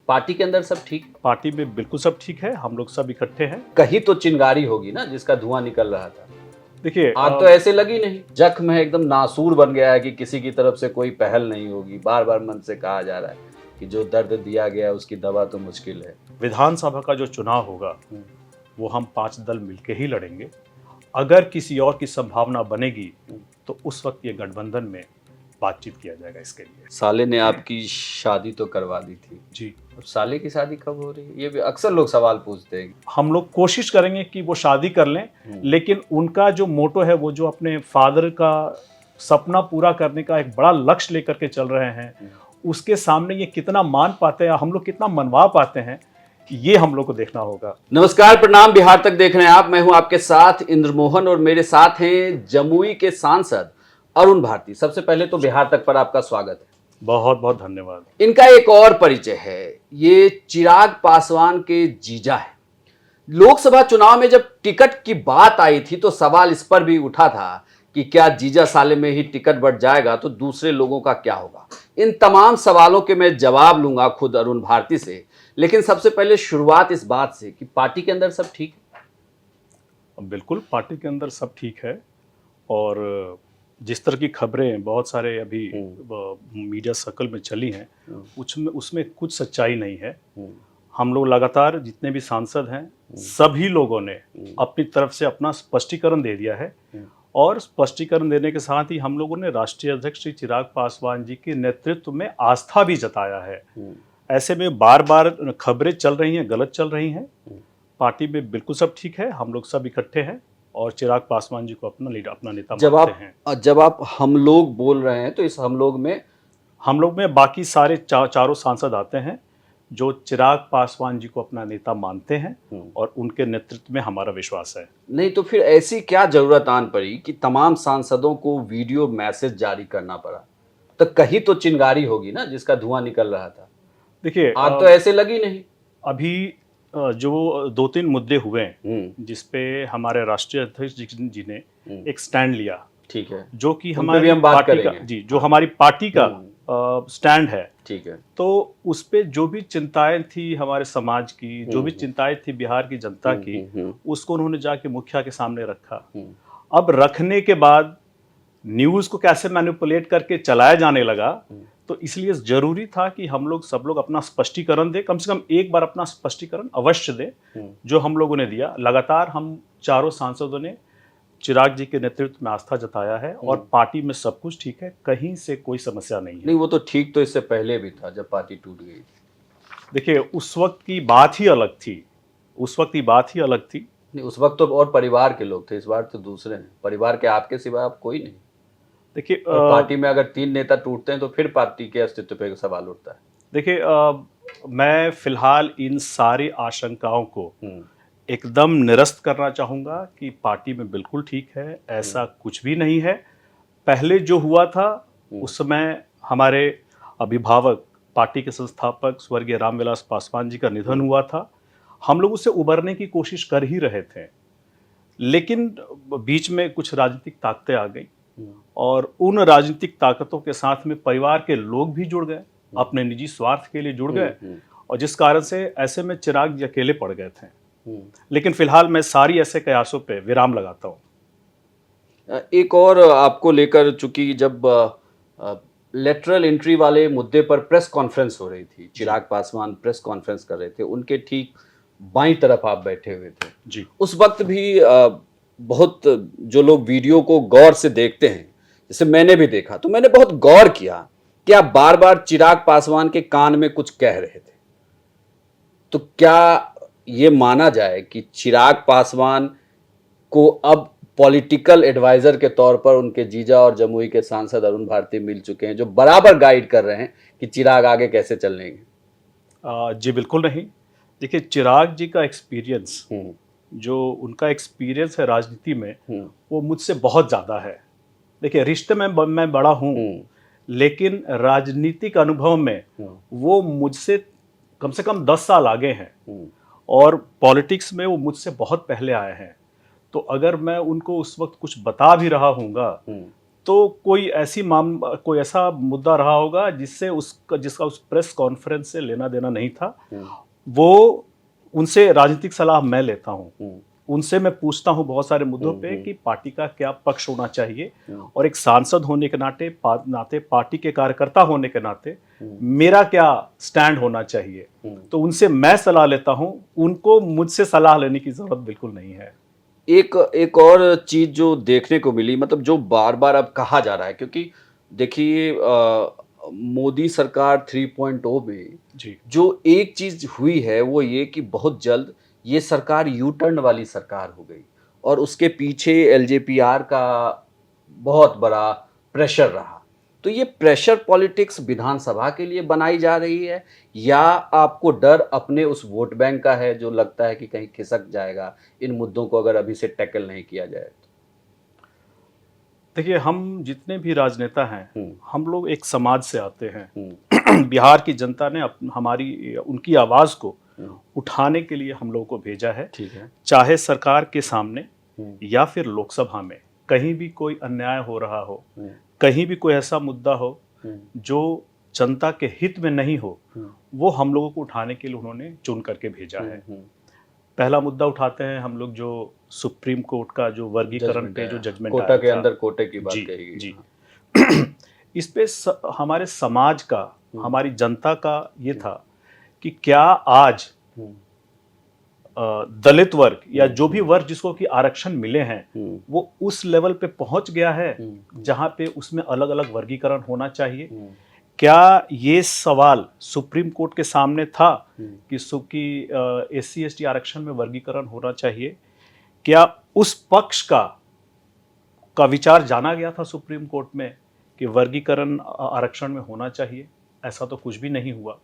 Party के अंदर सब ठीक? पार्टी में बिल्कुल सब ठीक है, हम लोग सब इकट्ठे हैं। कहीं तो चिंगारी होगी ना जिसका धुआं निकल रहा था। देखिए आग तो ऐसे लगी नहीं, जख्म है, एकदम नासूर बन गया है कि किसी की तरफ से कोई पहल नहीं होगी। बार बार मन से कहा जा रहा है कि जो दर्द दिया गया उसकी दवा तो मुश्किल है। विधानसभा का जो चुनाव होगा वो हम 5 दल मिलके ही लड़ेंगे। अगर किसी और की संभावना बनेगी तो उस वक्त ये गठबंधन में बातचीत किया जाएगा इसके लिए। साले ने आपकी शादी तो करवा दी थी जी, अब साले की शादी कब हो रही है, ये भी अक्सर लोग सवाल पूछते हैं। हम लोग कोशिश करेंगे कि वो शादी कर लें, लेकिन उनका जो मोटो है, वो जो अपने फादर का सपना पूरा करने का एक बड़ा लक्ष्य लेकर के चल रहे हैं, उसके सामने ये कितना मान पाते हैं, हम लोग कितना मनवा पाते हैं, ये हम लोग को देखना होगा। नमस्कार, प्रणाम, बिहार तक देख रहे हैं आप। मैं हूं आपके साथ इंद्रमोहन और मेरे साथ हैं जमुई के सांसद अरुण भारती। सबसे पहले तो बिहार तक पर आपका स्वागत है। बहुत बहुत धन्यवाद। इनका एक और परिचय है, ये चिराग पासवान के जीजा है। लोकसभा चुनाव में जब टिकट की बात आई थी तो सवाल इस पर भी उठा था कि क्या जीजा साले में ही टिकट बढ़ जाएगा तो दूसरे लोगों का क्या होगा। इन तमाम सवालों के मैं जवाब लूंगा खुद अरुण भारती से, लेकिन सबसे पहले शुरुआत इस बात से कि पार्टी के अंदर सब ठीक है? बिल्कुल, पार्टी के अंदर सब ठीक है और जिस तरह की खबरें बहुत सारे अभी मीडिया सर्कल में चली हैं, उसमें कुछ सच्चाई नहीं है। हम लोग लगातार जितने भी सांसद हैं, सभी लोगों ने अपनी तरफ से अपना स्पष्टीकरण दे दिया है और स्पष्टीकरण देने के साथ ही हम लोगों ने राष्ट्रीय अध्यक्ष श्री चिराग पासवान जी के नेतृत्व में आस्था भी जताया है। ऐसे में बार बार खबरें चल रही हैं, गलत चल रही हैं। पार्टी में बिल्कुल सब ठीक है, हम लोग सब इकट्ठे हैं और चिराग पासवान जी को अपना लीडर, अपना नेता मानते हैं। जब आप हम लोग बोल रहे हैं तो इस हम लोग में बाकी सारे चारों सांसद आते हैं जो चिराग पासवान जी को अपना नेता मानते हैं और उनके नेतृत्व में हमारा विश्वास है। नहीं तो फिर ऐसी क्या जरूरत आन पड़ी कि तमाम सांसदों को वीडियो मैसेज जारी करना पड़ा? तो कहीं तो चिंगारी होगी ना जिसका धुआं निकल रहा था। देखिए, आग तो ऐसे लगी नहीं। अभी जो 2-3 मुद्दे हुए जिसपे हमारे राष्ट्रीय अध्यक्ष जी ने एक स्टैंड लिया, ठीक है, जो कि हमारी पार्टी का, जी, जो हमारी पार्टी का स्टैंड है, ठीक है, तो उस पे जो भी चिंताएं थी हमारे समाज की, जो भी चिंताएं थी बिहार की जनता की, उसको उन्होंने जाके मुखिया के सामने रखा। अब रखने के बाद न्यूज को कैसे मैनिपुलेट करके चलाया जाने लगा, तो इसलिए जरूरी था कि हम लोग सब लोग अपना स्पष्टीकरण दें, कम से कम एक बार अपना स्पष्टीकरण अवश्य दें, जो हम लोगों ने दिया। लगातार हम चारों सांसदों ने चिराग जी के नेतृत्व में आस्था जताया है और पार्टी में सब कुछ ठीक है, कहीं से कोई समस्या नहीं है। नहीं, वो तो ठीक तो इससे पहले भी था जब पार्टी टूट गई थी। देखिए, उस वक्त की बात ही अलग थी, उस वक्त की बात ही अलग थी। नहीं, उस वक्त तो और परिवार के लोग थे, इस बार तो दूसरे हैं। परिवार के आपके सिवा आप कोई नहीं। देखिए, पार्टी में अगर 3 नेता टूटते हैं तो फिर पार्टी के अस्तित्व पे सवाल उठता है। देखिए, मैं फिलहाल इन सारी आशंकाओं को एकदम निरस्त करना चाहूँगा कि पार्टी में बिल्कुल ठीक है, ऐसा कुछ भी नहीं है। पहले जो हुआ था उस समय हमारे अभिभावक, पार्टी के संस्थापक स्वर्गीय रामविलास पासवान जी का निधन हुआ था। हम लोग उससे उबरने की कोशिश कर ही रहे थे, लेकिन बीच में कुछ राजनीतिक ताकतें आ गई और उन राजनीतिक ताकतों के साथ में परिवार के लोग भी जुड़ गए, अपने निजी स्वार्थ के लिए जुड़ गए, और जिस कारण से ऐसे में चिराग जी अकेले पड़ गए थे। लेकिन फिलहाल मैं सारी ऐसे कयासों पे विराम लगाता हूँ। एक और आपको लेकर, चूंकि जब लेटरल एंट्री वाले मुद्दे पर प्रेस कॉन्फ्रेंस हो रही थी, चिराग पासवान प्रेस कॉन्फ्रेंस कर रहे थे, उनके ठीक बाईं तरफ आप बैठे हुए थे जी। उस वक्त भी बहुत जो लोग वीडियो को गौर से देखते हैं, जैसे मैंने भी देखा, तो मैंने बहुत गौर किया कि आप बार बार चिराग पासवान के कान में कुछ कह रहे थे। तो क्या ये माना जाए कि चिराग पासवान को अब पॉलिटिकल एडवाइजर के तौर पर उनके जीजा और जमुई के सांसद अरुण भारती मिल चुके हैं, जो बराबर गाइड कर रहे हैं कि चिराग आगे कैसे चलेंगे? जी बिल्कुल नहीं। देखिए, चिराग जी का एक्सपीरियंस, जो उनका एक्सपीरियंस है राजनीति में, वो मुझसे बहुत ज़्यादा है। देखिए, रिश्ते में मैं बड़ा हूँ, लेकिन राजनीतिक अनुभव में वो मुझसे कम से कम 10 साल आगे हैं और पॉलिटिक्स में वो मुझसे बहुत पहले आए हैं। तो अगर मैं उनको उस वक्त कुछ बता भी रहा हूँगा तो कोई ऐसा मुद्दा रहा होगा जिसका उस प्रेस कॉन्फ्रेंस से लेना देना नहीं था। वो उनसे राजनीतिक सलाह मैं लेता हूँ, उनसे मैं पूछता हूँ बहुत सारे मुद्दों पे कि पार्टी का क्या पक्ष होना चाहिए, और एक सांसद होने के नाते पार्टी के कार्यकर्ता होने के नाते मेरा क्या स्टैंड होना चाहिए। तो उनसे मैं सलाह लेता हूँ, उनको मुझसे सलाह लेने की जरूरत बिल्कुल नहीं है। एक और चीज जो देखने को मिली, मतलब जो बार बार अब कहा जा रहा है, क्योंकि देखिए मोदी सरकार 3.0 में जी जो एक चीज हुई है वो ये कि बहुत जल्द ये सरकार यू टर्न वाली सरकार हो गई, और उसके पीछे एलजेपीआर का बहुत बड़ा प्रेशर रहा। तो ये प्रेशर पॉलिटिक्स विधानसभा के लिए बनाई जा रही है, या आपको डर अपने उस वोट बैंक का है जो लगता है कि कहीं खिसक जाएगा इन मुद्दों को अगर अभी से टैकल नहीं किया जाए तो? देखिए, हम जितने भी राजनेता हैं, हम लोग एक समाज से आते हैं। बिहार की जनता ने उनकी आवाज को उठाने के लिए हम लोगों को भेजा है। ठीक है। चाहे सरकार के सामने या फिर लोकसभा में कहीं भी कोई अन्याय हो रहा हो, कहीं भी कोई ऐसा मुद्दा हो जो जनता के हित में नहीं हो, वो हम लोगों को उठाने के लिए उन्होंने चुन करके भेजा है। पहला मुद्दा उठाते हैं हम लोग, जो सुप्रीम कोर्ट का जो वर्गीकरण पे जो जजमेंट कोटा के अंदर कोटे की बात कही गई। जी इस पे हमारे समाज का, हमारी जनता का ये था कि क्या आज दलित वर्ग या जो भी वर्ग जिसको कि आरक्षण मिले हैं वो उस लेवल पे पहुंच गया है जहां पे उसमें अलग अलग वर्गीकरण होना चाहिए? क्या ये सवाल सुप्रीम कोर्ट के सामने था कि SC ST आरक्षण में वर्गीकरण होना चाहिए? क्या उस पक्ष का विचार जाना गया था सुप्रीम कोर्ट में कि वर्गीकरण आरक्षण में होना चाहिए? ऐसा तो कुछ भी नहीं हुआ।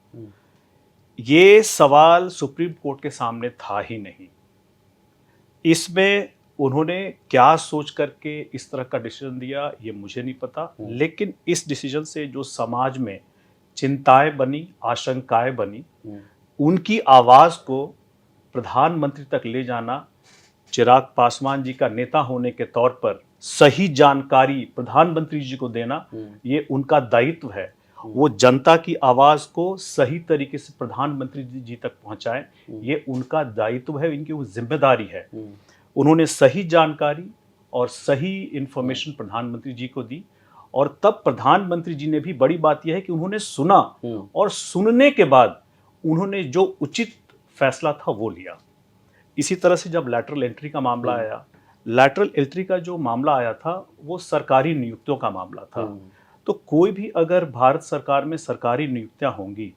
ये सवाल सुप्रीम कोर्ट के सामने था ही नहीं। इसमें उन्होंने क्या सोच करके इस तरह का डिसीजन दिया ये मुझे नहीं पता, लेकिन इस डिसीजन से जो समाज में चिंताएं बनी, आशंकाएं बनी, उनकी आवाज को प्रधानमंत्री तक ले जाना, चिराग पासवान जी का नेता होने के तौर पर सही जानकारी प्रधानमंत्री जी को देना, ये उनका दायित्व है। वो जनता की आवाज को सही तरीके से प्रधानमंत्री जी तक पहुंचाएं, ये उनका दायित्व है, इनकी वो जिम्मेदारी है। उन्होंने सही जानकारी और सही इंफॉर्मेशन प्रधानमंत्री जी को दी, और तब प्रधानमंत्री जी ने भी, बड़ी बात यह है कि उन्होंने सुना, और सुनने के बाद उन्होंने जो उचित फैसला था वो लिया। इसी तरह से जब लैटरल एंट्री का मामला आया, लैटरल एंट्री का जो मामला आया था वो सरकारी नियुक्तियों का मामला था। तो कोई भी अगर भारत सरकार में सरकारी नियुक्तियां होंगी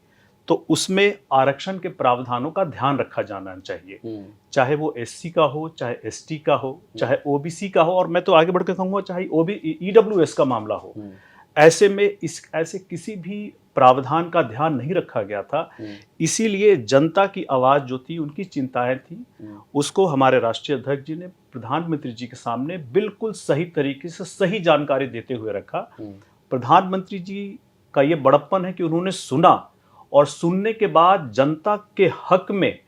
तो उसमें आरक्षण के प्रावधानों का ध्यान रखा जाना चाहिए, चाहे वो SC का हो, चाहे ST का हो, चाहे OBC का हो, और मैं तो आगे बढ़ के कहूँगा चाहे EWS का मामला हो। ऐसे में ऐसे किसी भी प्रावधान का ध्यान नहीं रखा गया था। इसीलिए जनता की आवाज़ जो थी, उनकी चिंताएं थी, उसको हमारे राष्ट्रीय अध्यक्ष जी ने प्रधानमंत्री जी के सामने बिल्कुल सही तरीके से सही जानकारी देते हुए रखा। प्रधानमंत्री जी का ये बड़प्पन है कि उन्होंने सुना, और सुनने के बाद जनता के हक में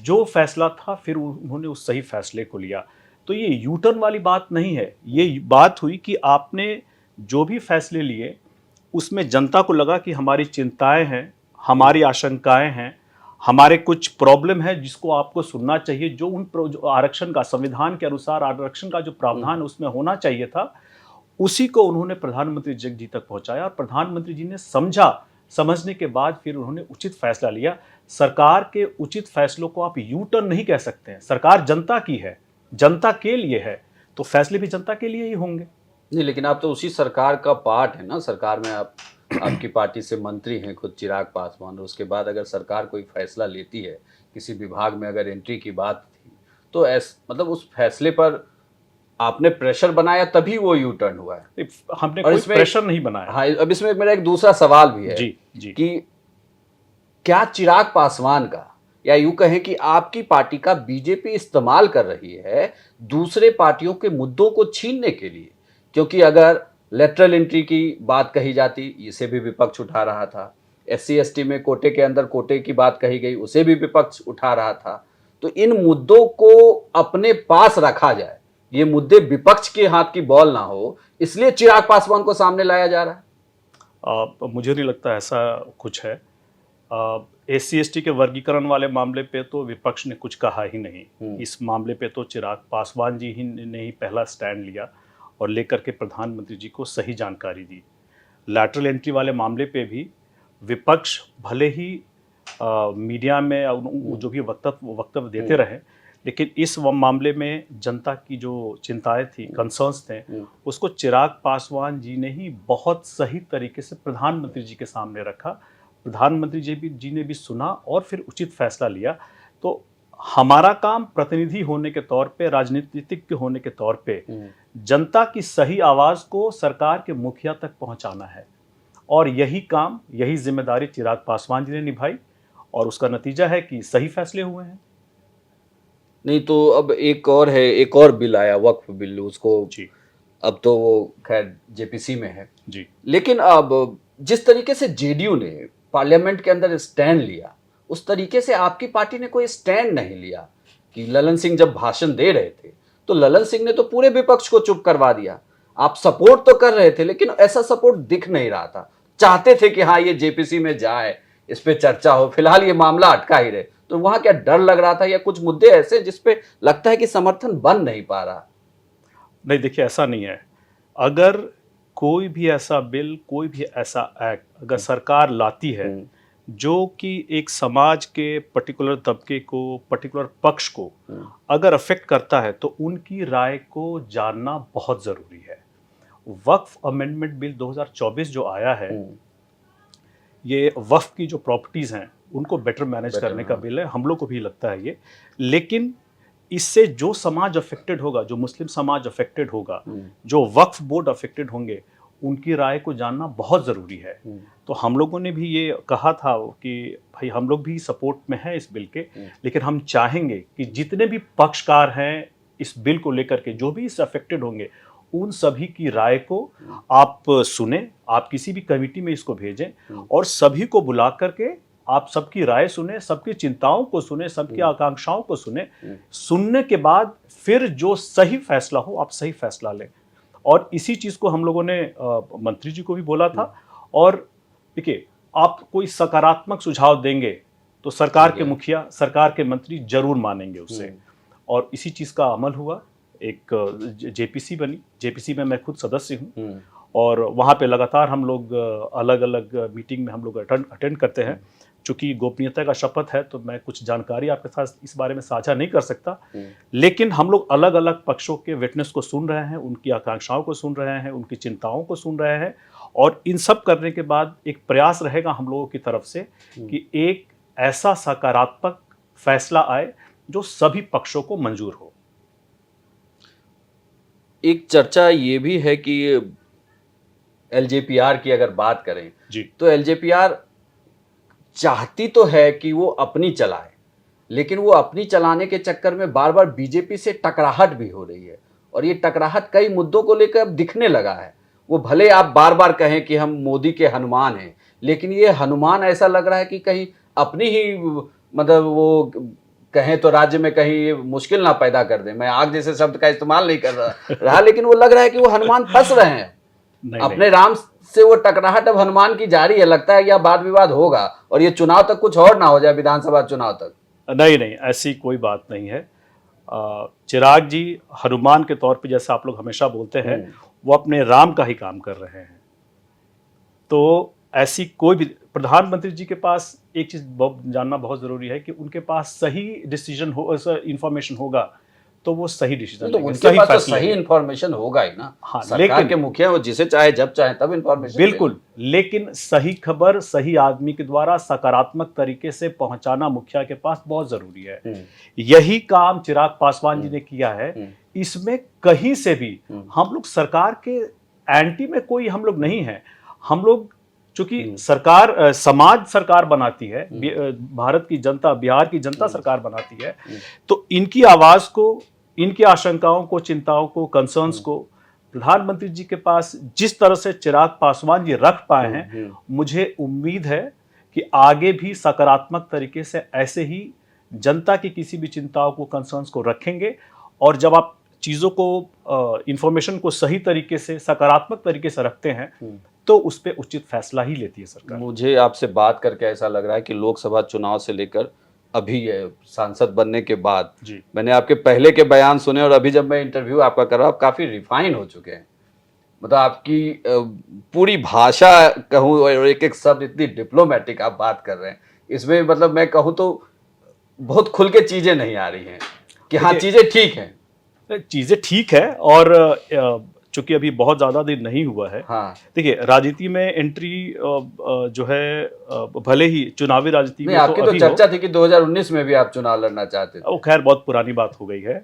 जो फैसला था फिर उन्होंने उस सही फैसले को लिया। तो ये यूटर्न वाली बात नहीं है, ये बात हुई कि आपने जो भी फैसले लिए उसमें जनता को लगा कि हमारी चिंताएं हैं, हमारी आशंकाएं हैं, हमारे कुछ प्रॉब्लम है जिसको आपको सुनना चाहिए, जो आरक्षण का, संविधान के अनुसार आरक्षण का जो प्रावधान उसमें होना चाहिए था, उसी को उन्होंने प्रधानमंत्री जी तक पहुंचाया, और प्रधानमंत्री जी ने समझने के बाद फिर उन्होंने उचित फैसला लिया। सरकार के उचित फैसलों को आप यू टर्न नहीं कह सकते हैं। सरकार जनता की है, जनता के लिए है, तो फैसले भी जनता के लिए ही होंगे। नहीं, लेकिन आप तो उसी सरकार का पार्ट है ना। सरकार में आपकी पार्टी से मंत्री हैं खुद चिराग पासवान, और उसके बाद अगर सरकार कोई फैसला लेती है, किसी विभाग में अगर एंट्री की बात थी, तो मतलब उस फैसले पर आपने प्रेशर बनाया तभी वो यू टर्न हुआ है। हमने कोई प्रेशर नहीं बनाया। हाँ, अब इसमें मेरा एक दूसरा सवाल भी है जी। कि क्या चिराग पासवान का, या यूं कहें कि आपकी पार्टी का बीजेपी इस्तेमाल कर रही है दूसरे पार्टियों के मुद्दों को छीनने के लिए? क्योंकि अगर लेटरल एंट्री की बात कही जाती, इसे भी विपक्ष उठा रहा था। SC ST में कोटे के अंदर कोटे की बात कही गई, उसे भी विपक्ष उठा रहा था। तो इन मुद्दों को अपने पास रखा जाए, ये मुद्दे विपक्ष के हाथ की बॉल ना हो, इसलिए चिराग पासवान को सामने लाया जा रहा है? मुझे नहीं लगता ऐसा कुछ है। SC/ST के वर्गीकरण वाले मामले पे तो विपक्ष ने कुछ कहा ही नहीं। इस मामले पे तो चिराग पासवान जी ही ने ही पहला स्टैंड लिया और लेकर के प्रधानमंत्री जी को सही जानकारी दी। लैटरल एंट्री वाले मामले पे भी विपक्ष भले ही मीडिया में जो भी वक्तव्य देते रहे, लेकिन इस मामले में जनता की जो चिंताएं थी, कंसर्न्स थे, उसको चिराग पासवान जी ने ही बहुत सही तरीके से प्रधानमंत्री जी के सामने रखा। प्रधानमंत्री जी ने भी सुना और फिर उचित फैसला लिया। तो हमारा काम प्रतिनिधि होने के तौर पे, राजनीतिज्ञ होने के तौर पे जनता की सही आवाज़ को सरकार के मुखिया तक पहुंचाना है, और यही काम, यही जिम्मेदारी चिराग पासवान जी ने निभाई और उसका नतीजा है कि सही फैसले हुए हैं। नहीं तो अब एक और बिल आया, वक्फ बिल, उसको जी, अब तो वो खैर जेपीसी में है जी, लेकिन अब जिस तरीके से जेडीयू ने पार्लियामेंट के अंदर स्टैंड लिया, उस तरीके से आपकी पार्टी ने कोई स्टैंड नहीं लिया। कि ललन सिंह जब भाषण दे रहे थे तो ललन सिंह ने तो पूरे विपक्ष को चुप करवा दिया। आप सपोर्ट तो कर रहे थे लेकिन ऐसा सपोर्ट दिख नहीं रहा था। चाहते थे कि हाँ ये जेपीसी में जाए, इस पे चर्चा हो, फिलहाल ये मामला अटका ही रहे। तो वहां क्या डर लग रहा था या कुछ मुद्दे ऐसे जिसपे लगता है कि समर्थन बन नहीं पा रहा? नहीं, देखिए ऐसा नहीं है। अगर कोई भी ऐसा बिल, कोई भी ऐसा एक्ट अगर सरकार लाती है जो कि एक समाज के पर्टिकुलर तबके को, पर्टिकुलर पक्ष को अगर अफेक्ट करता है, तो उनकी राय को जानना बहुत ज़रूरी है। वक्फ अमेंडमेंट बिल 2024 जो आया है, ये वक्फ की जो प्रॉपर्टीज़ हैं उनको बेटर मैनेज करने का बिल है। हम लोग को भी लगता है ये, लेकिन इससे जो समाज अफेक्टेड होगा, जो मुस्लिम समाज अफेक्टेड होगा, जो वक्फ बोर्ड अफेक्टेड होंगे, उनकी राय को जानना बहुत ज़रूरी है। तो हम लोगों ने भी ये कहा था कि भाई हम लोग भी सपोर्ट में हैं इस बिल के, लेकिन हम चाहेंगे कि जितने भी पक्षकार हैं इस बिल को लेकर के, जो भी इससे अफेक्टेड होंगे, उन सभी की राय को आप सुने, आप किसी भी कमेटी में इसको भेजें और सभी को बुला करके आप सबकी राय सुने, सबकी चिंताओं को सुने, सबकी आकांक्षाओं को सुने। सुनने के बाद फिर जो सही फैसला हो, आप सही फैसला लें। और इसी चीज़ को हम लोगों ने मंत्री जी को भी बोला था। और देखिए, आप कोई सकारात्मक सुझाव देंगे तो सरकार के मुखिया, सरकार के मंत्री जरूर मानेंगे उसे, और इसी चीज़ का अमल हुआ। एक जेपीसी बनी, जेपीसी में मैं खुद सदस्य हूँ, और वहाँ पे लगातार हम लोग अलग अलग मीटिंग में हम लोग अटेंड करते हैं। चूँकि गोपनीयता का शपथ है तो मैं कुछ जानकारी आपके साथ इस बारे में साझा नहीं कर सकता, लेकिन हम लोग अलग अलग पक्षों के विटनेस को सुन रहे हैं, उनकी आकांक्षाओं को सुन रहे हैं, उनकी चिंताओं को सुन रहे हैं, और इन सब करने के बाद एक प्रयास रहेगा हम लोगों की तरफ से कि एक ऐसा सकारात्मक फैसला आए जो सभी पक्षों को मंजूर हो। एक चर्चा ये भी है कि एलजेपीआर की अगर बात करें जी, तो एलजेपीआर चाहती तो है कि वो अपनी चलाए, लेकिन वो अपनी चलाने के चक्कर में बार बार बीजेपी से टकराहट भी हो रही है, और ये टकराहट कई मुद्दों को लेकर अब दिखने लगा है। वो भले आप बार बार कहें कि हम मोदी के हनुमान हैं, लेकिन ये हनुमान ऐसा लग रहा है कि कहीं अपनी ही, मतलब वो कहें तो राज्य में कहीं मुश्किल ना पैदा कर दे। मैं आग जैसे शब्द का इस्तेमाल नहीं कर रहा, लेकिन वो लग रहा है कि वो हनुमान फंस रहे हैं अपने राम से। वो टकराहट अब हनुमान की जारी है, लगता है या वाद विवाद होगा और ये चुनाव तक कुछ और ना हो जाए, विधानसभा चुनाव तक। नहीं, ऐसी कोई बात नहीं है। चिराग जी हनुमान के तौर पे, जैसा आप लोग हमेशा बोलते हैं, वो अपने राम का ही काम कर रहे हैं। तो ऐसी कोई भी, प्रधानमंत्री जी के पास एक चीज़ जानना बहुत ज़रूरी है कि उनके पास सही डिसीजन हो, इंफॉर्मेशन होगा तो वो सही डिसीजन तो उनके पास तो सही इंफॉर्मेशन होगा ही ना। हाँ, सरकार के मुखिया वो जिसे चाहे जब चाहे तब इंफॉर्मेशन, बिल्कुल, लेकिन सही खबर सही आदमी के द्वारा सकारात्मक तरीके से पहुंचाना मुखिया के पास बहुत जरूरी है। यही काम चिराग पासवान जी ने किया है। इसमें कहीं से भी हम लोग सरकार के एंटी में कोई हम लोग नहीं है। हम लोग चूंकि सरकार, समाज सरकार बनाती है, भारत की जनता, बिहार की जनता सरकार बनाती है, तो इनकी आवाज को, इनकी आशंकाओं को, चिंताओं को, कंसर्न्स को प्रधानमंत्री जी के पास जिस तरह से चिराग पासवान जी रख पाए हैं, मुझे उम्मीद है कि आगे भी सकारात्मक तरीके से ऐसे ही जनता की किसी भी चिंताओं को, कंसर्न्स को रखेंगे। और जब आप चीज़ों को इंफॉर्मेशन को सही तरीके से सकारात्मक तरीके से रखते हैं तो उस पर उचित फैसला ही लेती है सरकार। मुझे आपसे बात करके ऐसा लग रहा है कि लोकसभा चुनाव से लेकर अभी ये सांसद बनने के बाद मैंने आपके पहले के बयान सुने और अभी जब मैं इंटरव्यू आपका कर रहा हूँ, आप काफ़ी रिफाइन हो चुके हैं। मतलब आपकी पूरी भाषा कहूँ और एक एक शब्द इतनी डिप्लोमेटिक आप बात कर रहे हैं, इसमें मतलब मैं कहूँ तो बहुत खुल के चीज़ें नहीं आ रही हैं कि हाँ चीज़ें ठीक हैं। चीज़ें ठीक है और चूंकि अभी बहुत ज़्यादा दिन नहीं हुआ है। हाँ, देखिए राजनीति में एंट्री जो है भले ही चुनावी राजनीति में आपकी तो चर्चा थी कि 2019 में भी आप चुनाव लड़ना चाहते थे। वो खैर बहुत पुरानी बात हो गई है।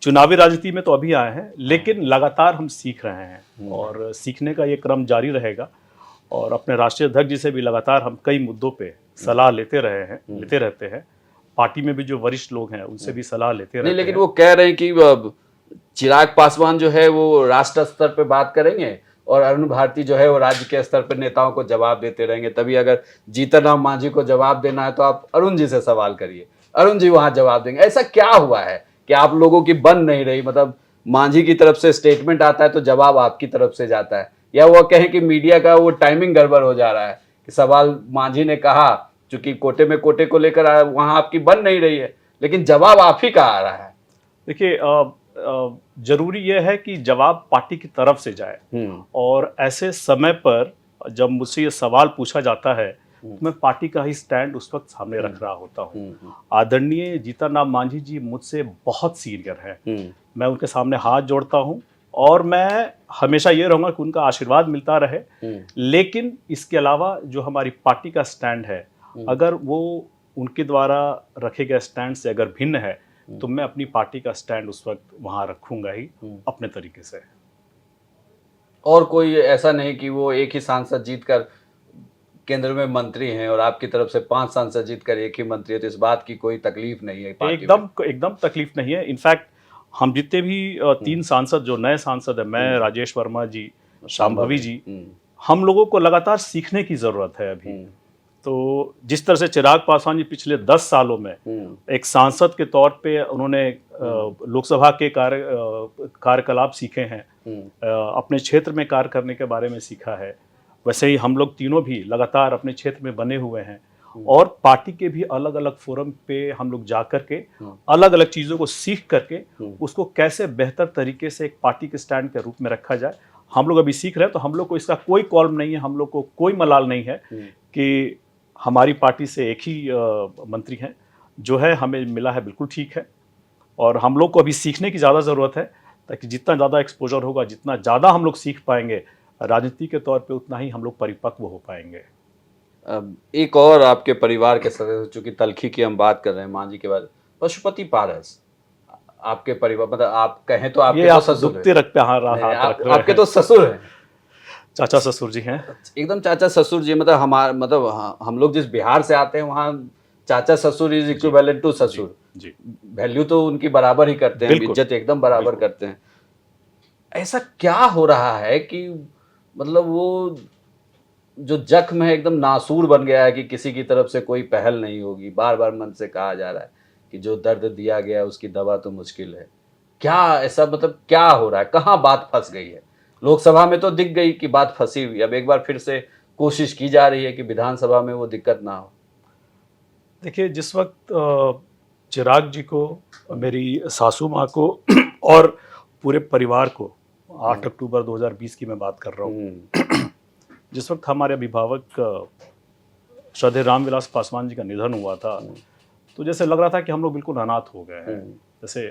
चुनावी राजनीति में तो अभी आए हैं, लेकिन लगातार हम सीख रहे हैं और सीखने का ये क्रम जारी रहेगा। और अपने राष्ट्रीय अध्यक्ष जी से भी लगातार हम कई मुद्दों पे सलाह लेते रहते हैं। पार्टी में भी जो वरिष्ठ लोग हैं उनसे भी सलाह लेते रहते हैं। लेकिन वो कह रहे हैं कि चिराग पासवान जो है वो राष्ट्र स्तर पे बात करेंगे और अरुण भारती जो है वो राज्य के स्तर पे नेताओं को जवाब देते रहेंगे। तभी अगर जीतन राम मांझी को जवाब देना है तो आप अरुण जी से सवाल करिए, अरुण जी वहां जवाब देंगे। ऐसा क्या हुआ है कि आप लोगों की बन नहीं रही? मतलब मांझी की तरफ से स्टेटमेंट आता है तो जवाब आपकी तरफ से जाता है, या वो कहें कि मीडिया का वो टाइमिंग गड़बड़ हो जा रहा है कि सवाल मांझी ने कहा, चूंकि कोटे को लेकर वहां आपकी बन नहीं रही है, लेकिन जवाब आप ही का आ रहा है। देखिए जरूरी यह है कि जवाब पार्टी की तरफ से जाए और ऐसे समय पर जब मुझसे ये सवाल पूछा जाता है तो मैं पार्टी का ही स्टैंड उस वक्त सामने रख रहा होता हूँ। आदरणीय जीतन राम मांझी जी मुझसे बहुत सीनियर हैं, मैं उनके सामने हाथ जोड़ता हूँ और मैं हमेशा ये रहूँगा कि उनका आशीर्वाद मिलता रहे। लेकिन इसके अलावा जो हमारी पार्टी का स्टैंड है, अगर वो उनके द्वारा रखे गए स्टैंड से अगर भिन्न है तो मैं अपनी पार्टी का स्टैंड उस वक्त वहां रखूंगा ही अपने तरीके से। और कोई ऐसा नहीं कि वो एक ही सांसद जीतकर केंद्र में मंत्री हैं और आपकी तरफ से 5 सांसद जीतकर एक ही मंत्री है, तो इस बात की कोई तकलीफ नहीं है पार्टी में? एकदम तकलीफ नहीं है। इनफैक्ट हम जितने भी 3 सांसद जो नए सांसद है, मैं, राजेश वर्मा जी, शांभवी जी, हम लोगों को लगातार सीखने की जरूरत है अभी। तो जिस तरह से चिराग पासवान जी पिछले 10 सालों में एक सांसद के तौर पे उन्होंने लोकसभा के कार्यकलाप सीखे हैं, अपने क्षेत्र में कार्य करने के बारे में सीखा है, वैसे ही हम लोग तीनों भी लगातार अपने क्षेत्र में बने हुए हैं और पार्टी के भी अलग अलग फोरम पे हम लोग जा करके अलग अलग चीज़ों को सीख करके उसको कैसे बेहतर तरीके से एक पार्टी के स्टैंड के रूप में रखा जाए, हम लोग अभी सीख रहे हैं। तो हम लोग को इसका कोई कॉल्म नहीं है, हम लोग को कोई मलाल नहीं है कि हमारी पार्टी से एक ही मंत्री हैं। जो है हमें मिला है बिल्कुल ठीक है और हम लोग को अभी सीखने की ज़्यादा ज़रूरत है, ताकि जितना ज़्यादा एक्सपोजर होगा, जितना ज़्यादा हम लोग सीख पाएंगे राजनीति के तौर पे, उतना ही हम लोग परिपक्व हो पाएंगे। एक और आपके परिवार के सदस्य, चूंकि तलखी की हम बात कर रहे हैं मांझी के बाद, पशुपति पारस आपके परिवार, मतलब आप कहें तो आपके तो ससुर हैं, आपके तो ससुर हैं, चाचा ससुर जी हैं, एकदम चाचा ससुर जी। मतलब हम लोग जिस बिहार से आते हैं वहाँ चाचा ससुर इज इक्विवेलेंट टू ससुर जी। वैल्यू तो उनकी बराबर ही करते हैं, इज्जत एकदम बराबर करते हैं। ऐसा क्या हो रहा है कि मतलब वो जो जख्म है एकदम नासूर बन गया है कि किसी की तरफ से कोई पहल नहीं होगी? बार बार मन से कहा जा रहा है कि जो दर्द दिया गया उसकी दवा तो मुश्किल है। क्या ऐसा, मतलब क्या हो रहा है? कहाँ बात फंस गई है? लोकसभा में तो दिख गई कि बात फंसी हुई, अब एक बार फिर से कोशिश की जा रही है कि विधानसभा में वो दिक्कत ना हो। देखिए, जिस वक्त चिराग जी को, मेरी सासू माँ को और पूरे परिवार को 8 अक्टूबर 2020 की मैं बात कर रहा हूँ, जिस वक्त हमारे अभिभावक श्रद्धेय रामविलास पासवान जी का निधन हुआ था, तो जैसे लग रहा था कि हम लोग बिल्कुल अनाथ हो गए हैं। जैसे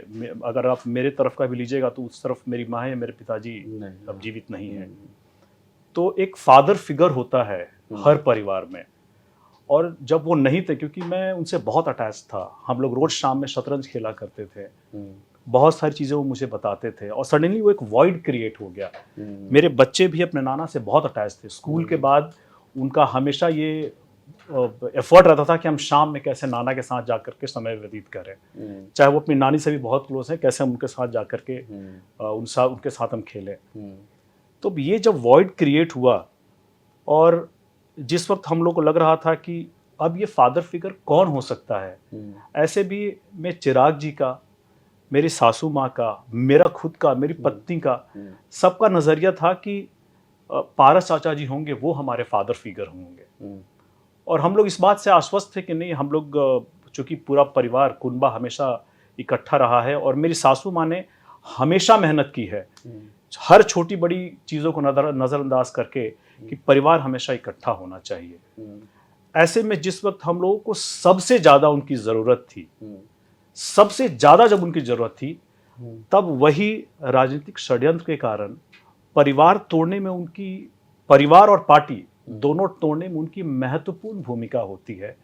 अगर आप मेरे तरफ का भी लीजिएगा तो उस तरफ मेरी माँ है, मेरे पिताजी अब जीवित नहीं हैं। तो एक फादर फिगर होता है हर परिवार में, और जब वो नहीं थे, क्योंकि मैं उनसे बहुत अटैच था, हम लोग रोज शाम में शतरंज खेला करते थे, बहुत सारी चीज़ें वो मुझे बताते थे, और सडनली वो एक वॉइड क्रिएट हो गया। मेरे बच्चे भी अपने नाना से बहुत अटैच थे। स्कूल के बाद उनका हमेशा ये एफर्ट रहता था कि हम शाम में कैसे नाना के साथ जा करके समय व्यतीत करें, चाहे वो अपनी नानी से भी बहुत क्लोज हैं, कैसे हम उनके साथ जा करके उनके साथ हम खेलें। तो ये जब वॉइड क्रिएट हुआ, और जिस वक्त हम लोग को लग रहा था कि अब ये फादर फिगर कौन हो सकता है, ऐसे भी मैं चिराग जी का, मेरी सासू माँ का, मेरा खुद का, मेरी पत्नी का, सबका नज़रिया था कि पारस चाचा जी होंगे वो हमारे फादर फिगर होंगे। और हम लोग इस बात से आश्वस्त थे कि नहीं, हम लोग चूँकि पूरा परिवार कुनबा हमेशा इकट्ठा रहा है और मेरी सासू माँ ने हमेशा मेहनत की है हर छोटी बड़ी चीज़ों को नज़रअंदाज करके कि परिवार हमेशा इकट्ठा होना चाहिए। ऐसे में जिस वक्त हम लोगों को सबसे ज़्यादा उनकी ज़रूरत थी, सबसे ज़्यादा जब उनकी ज़रूरत थी, तब वही राजनीतिक षड्यंत्र के कारण परिवार तोड़ने में उनकी, परिवार और पार्टी दोनों तोड़ने में उनकी महत्वपूर्ण भूमिका होती है,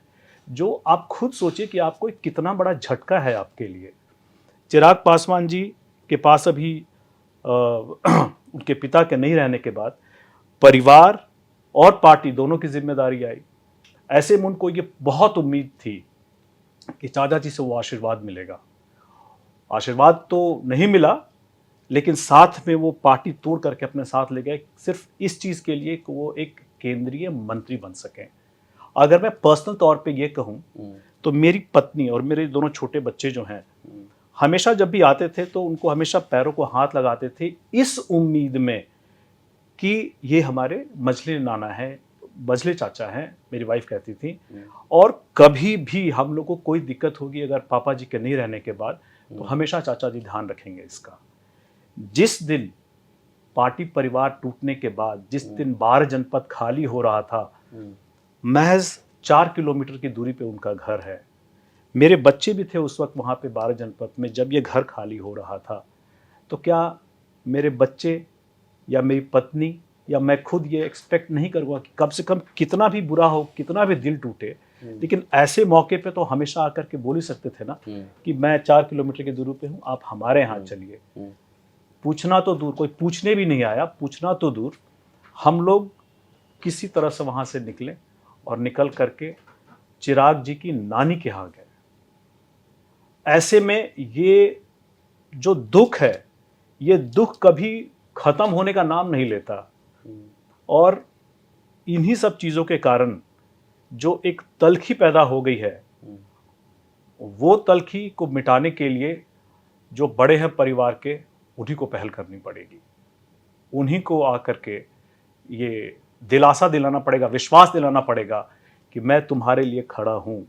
जो आप खुद सोचिए कि आपको एक कितना बड़ा झटका है आपके लिए। चिराग पासवान जी के पास अभी उनके पिता के नहीं रहने के बाद परिवार और पार्टी दोनों की जिम्मेदारी आई। ऐसे में उनको ये बहुत उम्मीद थी कि चाचा जी से वो आशीर्वाद मिलेगा। आशीर्वाद तो नहीं मिला, लेकिन साथ में वो पार्टी तोड़ करके अपने साथ ले गए, सिर्फ इस चीज़ के लिए कि वो एक केंद्रीय मंत्री बन सकें। अगर मैं पर्सनल तौर पे ये कहूँ तो मेरी पत्नी और मेरे दोनों छोटे बच्चे जो हैं, हमेशा जब भी आते थे तो उनको हमेशा पैरों को हाथ लगाते थे इस उम्मीद में कि ये हमारे मझले नाना है, मझले चाचा हैं, मेरी वाइफ कहती थी। और कभी भी हम लोग को कोई दिक्कत होगी अगर पापा जी के नहीं रहने के बाद, तो हमेशा चाचा जी ध्यान रखेंगे इसका। जिस दिन पार्टी परिवार टूटने के बाद, जिस दिन 12 जनपद खाली हो रहा था, महज 4 किलोमीटर की दूरी पे उनका घर है। मेरे बच्चे भी थे उस वक्त वहाँ पे 12 जनपद में जब ये घर खाली हो रहा था। तो क्या मेरे बच्चे या मेरी पत्नी या मैं खुद ये एक्सपेक्ट नहीं करूँगा कि कम से कम कितना भी बुरा हो, कितना भी दिल टूटे, लेकिन ऐसे मौके पे तो हमेशा आकर के बोल ही सकते थे ना कि मैं 4 किलोमीटर की दूरी पे हूँ, आप हमारे यहाँ चलिए। पूछना तो दूर, कोई पूछने भी नहीं आया, पूछना तो दूर, हम लोग किसी तरह से वहाँ से निकले और निकल करके चिराग जी की नानी के यहाँ गए। ऐसे में ये जो दुख है, ये दुख कभी खत्म होने का नाम नहीं लेता। और इन्हीं सब चीज़ों के कारण जो एक तल्खी पैदा हो गई है, वो तल्खी को मिटाने के लिए जो बड़े हैं परिवार के, उन्हीं को पहल करनी पड़ेगी। उन्हीं को आकर के ये दिलासा दिलाना पड़ेगा, विश्वास दिलाना पड़ेगा कि मैं तुम्हारे लिए खड़ा हूँ।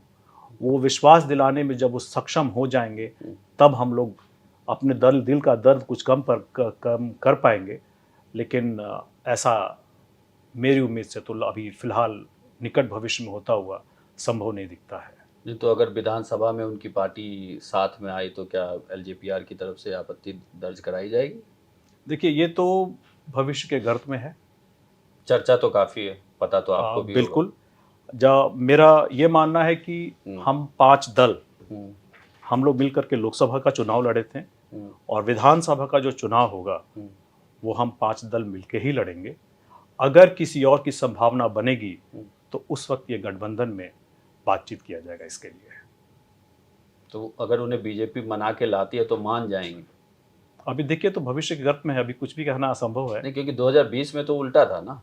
वो विश्वास दिलाने में जब वो सक्षम हो जाएंगे, तब हम लोग अपने दिल का दर्द कुछ कम कर पाएंगे। लेकिन ऐसा मेरी उम्मीद से तो अभी फ़िलहाल निकट भविष्य में होता हुआ संभव नहीं दिखता है। नहीं तो अगर विधानसभा में उनकी पार्टी साथ में आई तो क्या एलजेपीआर की तरफ से आपत्ति दर्ज कराई जाएगी? देखिए, ये तो भविष्य के गर्त में है। चर्चा तो काफ़ी है, पता तो आपको भी बिल्कुल। जब मेरा ये मानना है कि हम 5 दल, हम लोग मिलकर के लोकसभा का चुनाव लड़े थे और विधानसभा का जो चुनाव होगा वो हम 5 दल मिलके ही लड़ेंगे। अगर किसी और की संभावना बनेगी तो उस वक्त ये गठबंधन में बातचीत किया जाएगा इसके लिए। तो अगर उन्हें बीजेपी मना के लाती है तो मान जाएंगे? अभी देखिए, तो भविष्य के गर्त में है, अभी कुछ भी कहना असंभव है। नहीं, क्योंकि 2020 में तो उल्टा था ना।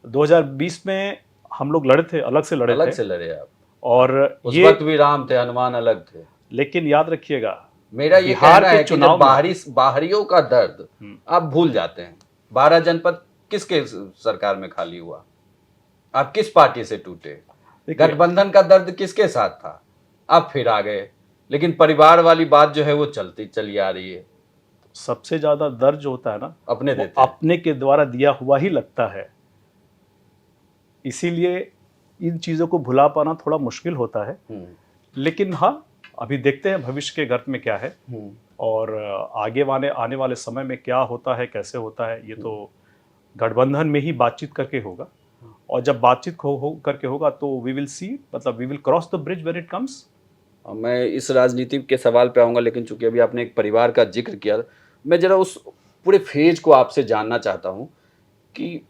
2020 में हम लोग लड़े थे, अलग से लड़े थे। अलग से लड़े आप, और उस वक्त भी राम थे, हनुमान अलग थे। लेकिन याद रखिएगा, मेरा ये कहना है कि जब बाहरियों का दर्द आप भूल जाते हैं। 12 जनपद किसके सरकार में खाली हुआ? आप किस पार्टी से टूटे? गठबंधन का दर्द किसके साथ था? आप फिर आ गए। लेकिन परिवार वाली बात जो है वो चलती चली आ रही है। सबसे ज्यादा दर्द जो होता है ना, अपने देते हैं। अपने के द्वारा दिया हुआ ही लगता है। इसीलिए इन चीजों को भुला पाना थोड़ा मुश्किल होता है। लेकिन हाँ, अभी देखते हैं भविष्य के गर्त में क्या है और आगे आने वाले समय में क्या होता है, कैसे होता है, ये तो गठबंधन में ही बातचीत करके होगा। और जब बातचीत करके होगा तो वी विल सी, मतलब we will cross the bridge when it comes. मैं इस राजनीति के सवाल पे आऊँगा, लेकिन चूंकि अभी आपने एक परिवार का जिक्र किया, मैं जरा उस पूरे फेज को आपसे जानना चाहता हूँ कि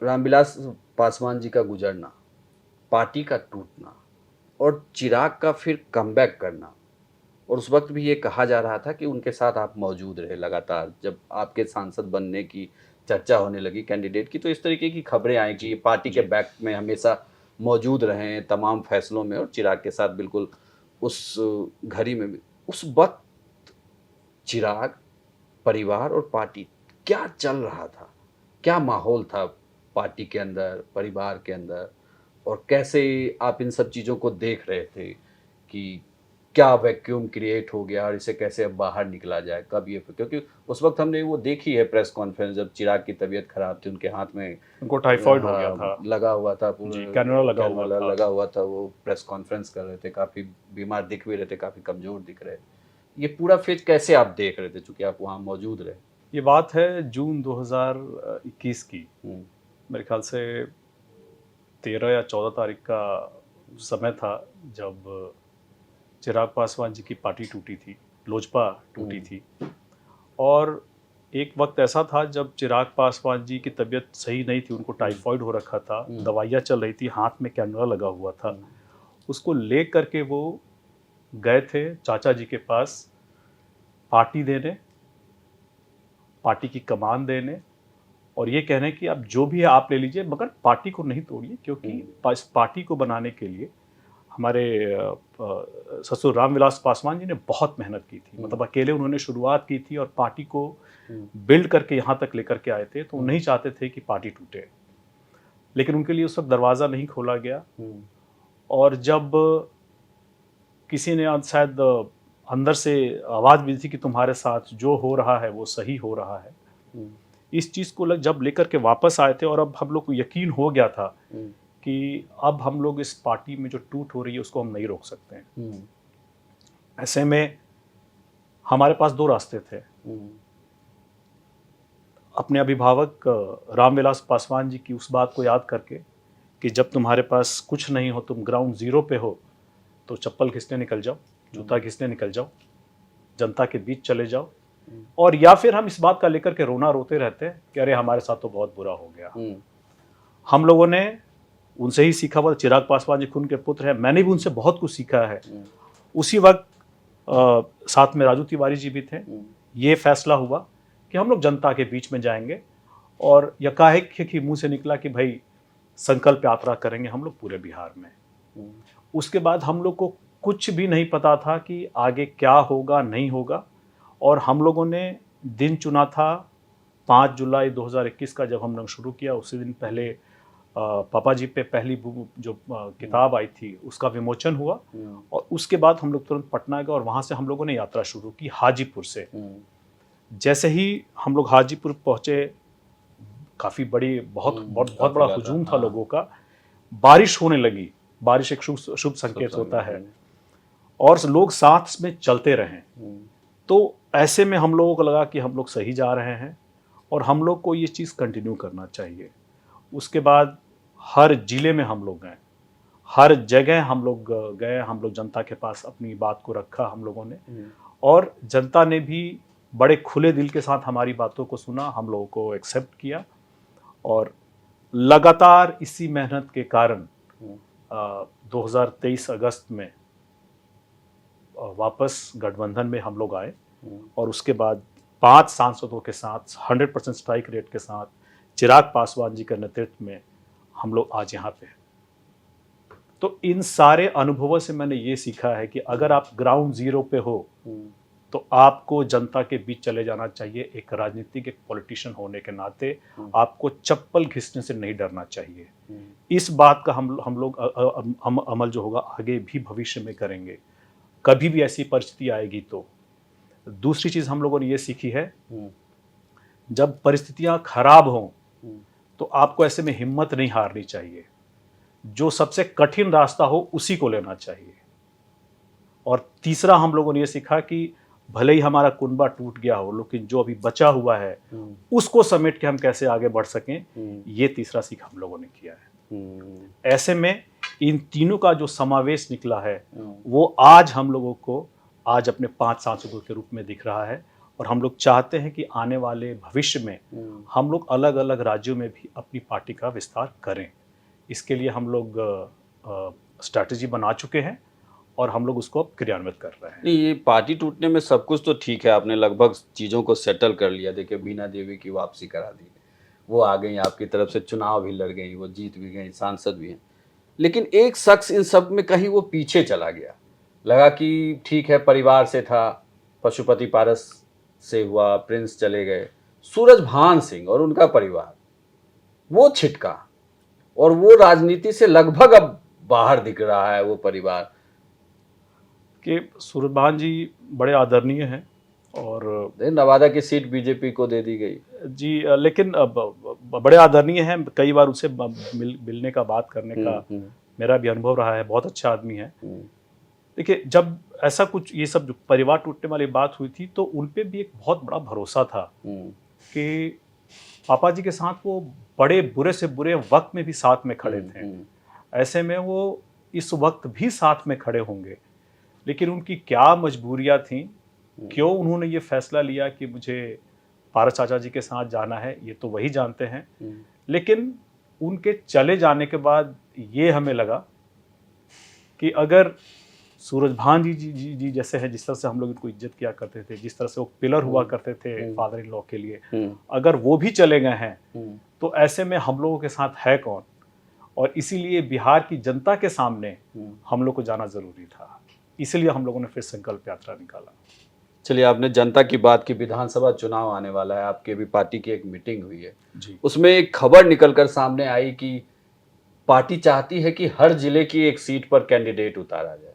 रामविलास पासवान जी का गुजरना, पार्टी का टूटना और चिराग का फिर कमबैक करना, और उस वक्त भी ये कहा जा रहा था कि उनके साथ आप मौजूद रहे लगातार, जब आपके सांसद बनने की चर्चा होने लगी कैंडिडेट की, तो इस तरीके की खबरें आई कि पार्टी के बैक में हमेशा मौजूद रहे तमाम फैसलों में और चिराग के साथ बिल्कुल उस घड़ी में उस वक्त चिराग, परिवार और पार्टी क्या चल रहा था, क्या माहौल था पार्टी के अंदर, परिवार के अंदर, और कैसे आप इन सब चीज़ों को देख रहे थे कि क्या वैक्यूम क्रिएट हो गया और इसे कैसे अब बाहर निकला जाए, कब ये, क्योंकि उस वक्त हमने वो देखी है प्रेस कॉन्फ्रेंस जब चिराग की तबीयत खराब थी, उनके हाथ में उनको टाइफाइड हो गया था, लगा हुआ था, जी, कैनुला लगा हुआ था, वो प्रेस कॉन्फ्रेंस कर रहे थे, काफ़ी बीमार दिख भी रहे थे, काफ़ी कमज़ोर दिख रहे थे। ये पूरा फेज कैसे आप देख रहे थे, चूंकि आप वहाँ मौजूद रहे? ये बात है जून 2021 की, मेरे ख्याल से 13 या 14 तारीख का समय था जब चिराग पासवान जी की पार्टी टूटी थी, लोजपा टूटी थी। और एक वक्त ऐसा था जब चिराग पासवान जी की तबीयत सही नहीं थी, उनको टाइफाइड हो रखा था, दवाइयाँ चल रही थी, हाथ में कैनुला लगा हुआ था। उसको ले करके वो गए थे चाचा जी के पास पार्टी देने, पार्टी की कमान देने, और ये कहने कि अब जो भी है आप ले लीजिए मगर पार्टी को नहीं तोड़िए, क्योंकि पार्टी को बनाने के लिए हमारे ससुर रामविलास पासवान जी ने बहुत मेहनत की थी। मतलब अकेले उन्होंने शुरुआत की थी और पार्टी को बिल्ड करके यहाँ तक लेकर के आए थे, तो वो नहीं चाहते थे कि पार्टी टूटे, लेकिन उनके लिए उस वक्त दरवाज़ा नहीं खोला गया। और जब किसी ने शायद अंदर से आवाज़ भी थी कि तुम्हारे साथ जो हो रहा है वो सही हो रहा है, इस चीज़ को जब लेकर के वापस आए थे और अब हम लोग को यकीन हो गया था कि अब हम लोग इस पार्टी में जो टूट हो रही है उसको हम नहीं रोक सकते हैं। ऐसे में हमारे पास दो रास्ते थे। अपने अभिभावक रामविलास पासवान जी की उस बात को याद करके कि जब तुम्हारे पास कुछ नहीं हो, तुम ग्राउंड जीरो पे हो, तो चप्पल घिसने निकल जाओ, जूता घिसने निकल जाओ, जनता के बीच चले जाओ। और या फिर हम इस बात का लेकर के रोना रोते रहते हैं कि अरे हमारे साथ तो बहुत बुरा हो गया। हम लोगों ने उनसे ही सीखा हुआ, चिराग पासवान जी खून के पुत्र हैं, मैंने भी उनसे बहुत कुछ सीखा है। उसी वक्त साथ में राजू तिवारी जी भी थे। ये फैसला हुआ कि हम लोग जनता के बीच में जाएंगे, और यकाएक ही मुंह से निकला कि भाई संकल्प यात्रा करेंगे हम लोग पूरे बिहार में। उसके बाद हम लोग को कुछ भी नहीं पता था कि आगे क्या होगा नहीं होगा, और हम लोगों ने दिन चुना था 5 जुलाई 2021 का, जब हम लोग शुरू किया। उसी दिन पहले पापा जी पे पहली जो किताब आई थी उसका विमोचन हुआ, और उसके बाद हम लोग तुरंत पटना गए और वहाँ से हम लोगों ने यात्रा शुरू की हाजीपुर से। जैसे ही हम लोग हाजीपुर पहुँचे, काफ़ी बहुत बड़ा हुजूम था लोगों का, बारिश होने लगी। बारिश एक शुभ संकेत होता है, और लोग साथ में चलते रहें। तो ऐसे में हम लोगों को लगा कि हम लोग सही जा रहे हैं और हम लोग को ये चीज़ कंटिन्यू करना चाहिए। उसके बाद हर जिले में हम लोग गए, हर जगह हम लोग गए, हम लोग जनता के पास अपनी बात को रखा हम लोगों ने, और जनता ने भी बड़े खुले दिल के साथ हमारी बातों को सुना, हम लोगों को एक्सेप्ट किया। और लगातार इसी मेहनत के कारण 2023 अगस्त में वापस गठबंधन में हम लोग आए, और उसके बाद 5 सांसदों के साथ 100% स्ट्राइक रेट के साथ चिराग पासवान जी के नेतृत्व में हम लोग आज यहाँ पे हैं। तो इन सारे अनुभवों से मैंने ये सीखा है कि अगर आप ग्राउंड जीरो पे हो तो आपको जनता के बीच चले जाना चाहिए। एक राजनीतिक, एक पॉलिटिशियन होने के नाते आपको चप्पल घिसने से नहीं डरना चाहिए। इस बात का हम लोग अमल जो होगा आगे भी भविष्य में करेंगे, कभी भी ऐसी परिस्थिति आएगी तो। दूसरी चीज़ हम लोगों ने ये सीखी है, जब परिस्थितियां खराब हों तो आपको ऐसे में हिम्मत नहीं हारनी चाहिए। जो सबसे कठिन रास्ता हो उसी को लेना चाहिए। और तीसरा हम लोगों ने ये सीखा कि भले ही हमारा कुनबा टूट गया हो, लेकिन जो अभी बचा हुआ है उसको समेट के हम कैसे आगे बढ़ सकें, ये तीसरा सीख हम लोगों ने किया है। ऐसे में इन तीनों का जो समावेश निकला है वो आज हम लोगों को आज अपने 5 सांसदों के रूप में दिख रहा है। और हम लोग चाहते हैं कि आने वाले भविष्य में हम लोग अलग अलग राज्यों में भी अपनी पार्टी का विस्तार करें। इसके लिए हम लोग स्ट्रैटेजी बना चुके हैं और हम लोग उसको अब क्रियान्वित कर रहे हैं। नहीं, ये पार्टी टूटने में सब कुछ तो ठीक है, आपने लगभग चीज़ों को सेटल कर लिया। देखिए, बीना देवी की वापसी करा दी, वो आ गई आपकी तरफ से, चुनाव भी लड़ गई, वो जीत भी गई, सांसद भी हैं। लेकिन एक शख्स इन सब में कहीं वो पीछे चला गया, लगा कि ठीक है, परिवार से था, पशुपति पारस से हुआ, प्रिंस चले गए, सूरजभान सिंह और उनका परिवार, वो छिटका, और वो राजनीति से लगभग अब बाहर दिख रहा है वो परिवार। कि सूरजभान जी बड़े आदरणीय हैं और नवादा की सीट बीजेपी को दे दी गई जी, लेकिन बड़े आदरणीय हैं, कई बार उनसे मिलने का, बात करने का मेरा भी अनुभव रहा है, बहुत अच्छा आदमी है। देखिए, जब ऐसा कुछ ये सब जो परिवार टूटने वाली बात हुई थी तो उन पे भी एक बहुत बड़ा भरोसा था कि पापा जी के साथ वो बड़े बुरे से बुरे वक्त में भी साथ में खड़े थे, ऐसे में वो इस वक्त भी साथ में खड़े होंगे। लेकिन उनकी क्या मजबूरियां थी, क्यों उन्होंने ये फैसला लिया कि मुझे पारस चाचा जी के साथ जाना है, ये तो वही जानते हैं। लेकिन उनके चले जाने के बाद ये हमें लगा कि अगर सूरजभान जी जैसे हैं, जिस तरह से हम लोग इनको इज्जत किया करते थे, जिस तरह से वो पिलर हुआ करते थे फादर इन लॉ के लिए, अगर वो भी चले गए हैं तो ऐसे में हम लोगों के साथ है कौन। और इसीलिए बिहार की जनता के सामने हम लोग को जाना जरूरी था, इसलिए हम लोगों ने फिर संकल्प यात्रा निकाला। चलिए, आपने जनता की बात की, विधानसभा चुनाव आने वाला है, आपके भी पार्टी की एक मीटिंग हुई है जी। उसमें एक खबर निकलकर सामने आई कि पार्टी चाहती है कि हर जिले की एक सीट पर कैंडिडेट उतारा जाए।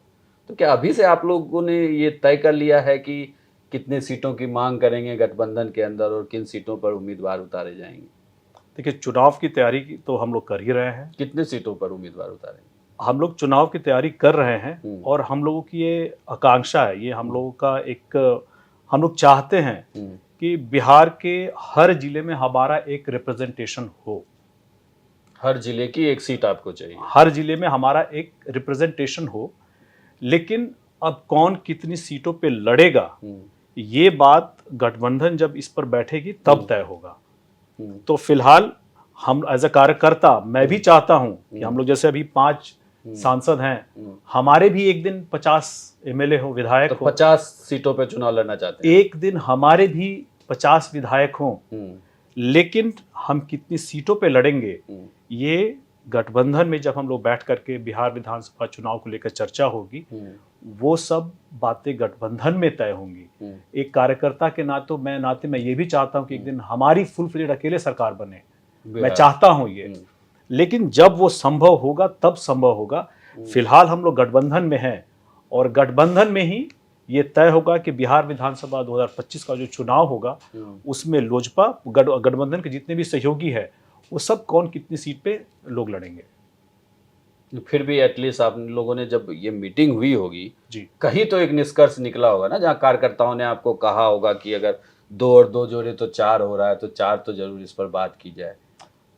तो क्या अभी से आप लोगों ने ये तय कर लिया है कि कितने सीटों की मांग करेंगे गठबंधन के अंदर और किन सीटों पर उम्मीदवार उतारे जाएंगे? देखिए, चुनाव की तैयारी तो हम लोग कर ही रहे हैं। कितने सीटों पर उम्मीदवार उतारेंगे? हम लोग चुनाव की तैयारी कर रहे हैं और हम लोगों की ये आकांक्षा है, ये हम लोगों का एक, हम लोग चाहते हैं कि बिहार के हर जिले में हमारा एक रिप्रेजेंटेशन हो। हर जिले की एक सीट आपको चाहिए? हर जिले में हमारा एक रिप्रेजेंटेशन हो, लेकिन अब कौन कितनी सीटों पे लड़ेगा ये बात गठबंधन जब इस पर बैठेगी तब तय होगा। तो फिलहाल हम एज अ कार्यकर्ता, मैं भी चाहता हूं कि हम लोग जैसे अभी 5 सांसद हैं, हमारे भी एक दिन 50 एमएलए हो, विधायक तो 50 सीटों पे चुनाव लड़ना चाहते हैं। एक दिन हमारे भी 50 विधायक हों, लेकिन हम कितनी सीटों पे लड़ेंगे ये गठबंधन में जब हम लोग बैठ करके बिहार विधानसभा चुनाव को लेकर चर्चा होगी, वो सब बातें गठबंधन में तय होंगी। एक कार्यकर्ता के नाते मैं ये भी चाहता हूं कि एक दिन हमारी फुल फ्लेड अकेले सरकार बने, मैं चाहता हूं ये, लेकिन जब वो संभव होगा तब संभव होगा। फिलहाल हम लोग गठबंधन में हैं और गठबंधन में ही ये तय होगा कि बिहार विधानसभा 2025 का जो चुनाव होगा उसमें लोजपा गठबंधन के जितने भी सहयोगी है वो सब कौन कितनी सीट पे लोग लड़ेंगे। फिर भी एटलीस्ट आप लोगों ने जब ये मीटिंग हुई होगी जी, कहीं तो एक निष्कर्ष निकला होगा ना, जहाँ कार्यकर्ताओं ने आपको कहा होगा कि अगर 2 और 2 जोड़े तो 4 हो रहा है, तो 4 तो जरूर इस पर बात की जाए।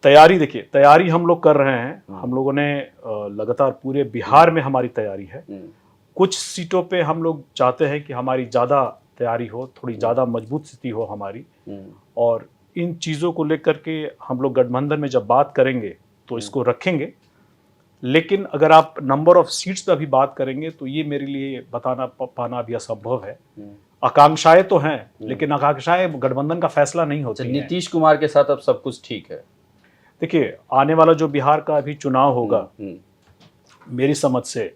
तैयारी देखिए, तैयारी हम लोग कर रहे हैं, हम लोगों ने लगातार पूरे बिहार में हमारी तैयारी है। कुछ सीटों पे हम लोग चाहते हैं कि हमारी ज़्यादा तैयारी हो, थोड़ी ज़्यादा मजबूत स्थिति हो हमारी, और इन चीज़ों को लेकर के हम लोग गठबंधन में जब बात करेंगे तो इसको रखेंगे। लेकिन अगर आप नंबर ऑफ सीट्स पर भी बात करेंगे तो ये मेरे लिए बताना पाना भी असंभव है। आकांक्षाएं तो हैं, लेकिन आकांक्षाएं गठबंधन का फैसला नहीं होती हैं। नीतीश कुमार के साथ अब सब कुछ ठीक है? देखिए, आने वाला जो बिहार का अभी चुनाव होगा, मेरी समझ से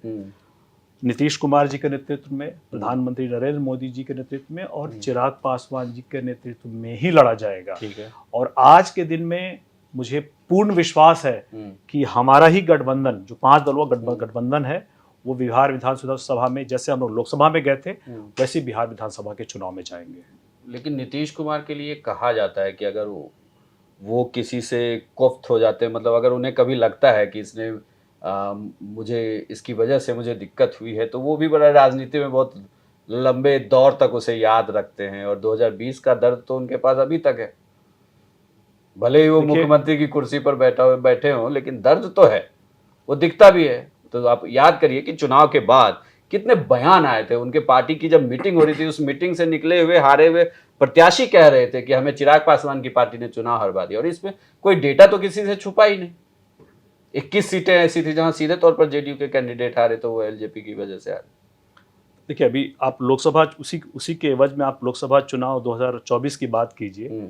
नीतीश कुमार जी के नेतृत्व में, प्रधानमंत्री नरेंद्र मोदी जी के नेतृत्व में और चिराग पासवान जी के नेतृत्व में ही लड़ा जाएगा। ठीक है। और आज के दिन में मुझे पूर्ण विश्वास है कि हमारा ही गठबंधन, जो 5 दलों का गठबंधन है, वो बिहार विधानसभा में, जैसे हम लोग लोकसभा में गए थे वैसे बिहार विधानसभा के चुनाव में जाएंगे। लेकिन नीतीश कुमार के लिए कहा जाता है कि अगर वो किसी से कोफ्त हो जाते हैं, मतलब अगर उन्हें कभी लगता है कि इसने मुझे इसकी वजह से मुझे दिक्कत हुई है, तो वो भी बड़ा राजनीति में बहुत लंबे दौर तक उसे याद रखते हैं। और 2020 का दर्द तो उनके पास अभी तक है, भले ही वो मुख्यमंत्री की कुर्सी पर बैठे हों, लेकिन दर्द तो है, वो दिखता भी है। तो आप याद करिए कि चुनाव के बाद कितने बयान आए थे उनके, पार्टी की जब मीटिंग हो रही थी, उस मीटिंग से निकले हुए हारे हुए प्रत्याशी कह रहे थे कि हमें चिराग पासवान की पार्टी ने चुनाव हरवा दिया। और इसमें कोई डेटा तो किसी से छुपा ही नहीं। 21 सीटें ऐसी थी जहां सीधे तौर पर जेडीयू के कैंडिडेट हारे, तो वो एलजेपी की वजह से हारे। देखिए, अभी आप लोकसभा उसी के एवज में आप लोकसभा चुनाव 2024 की बात कीजिए।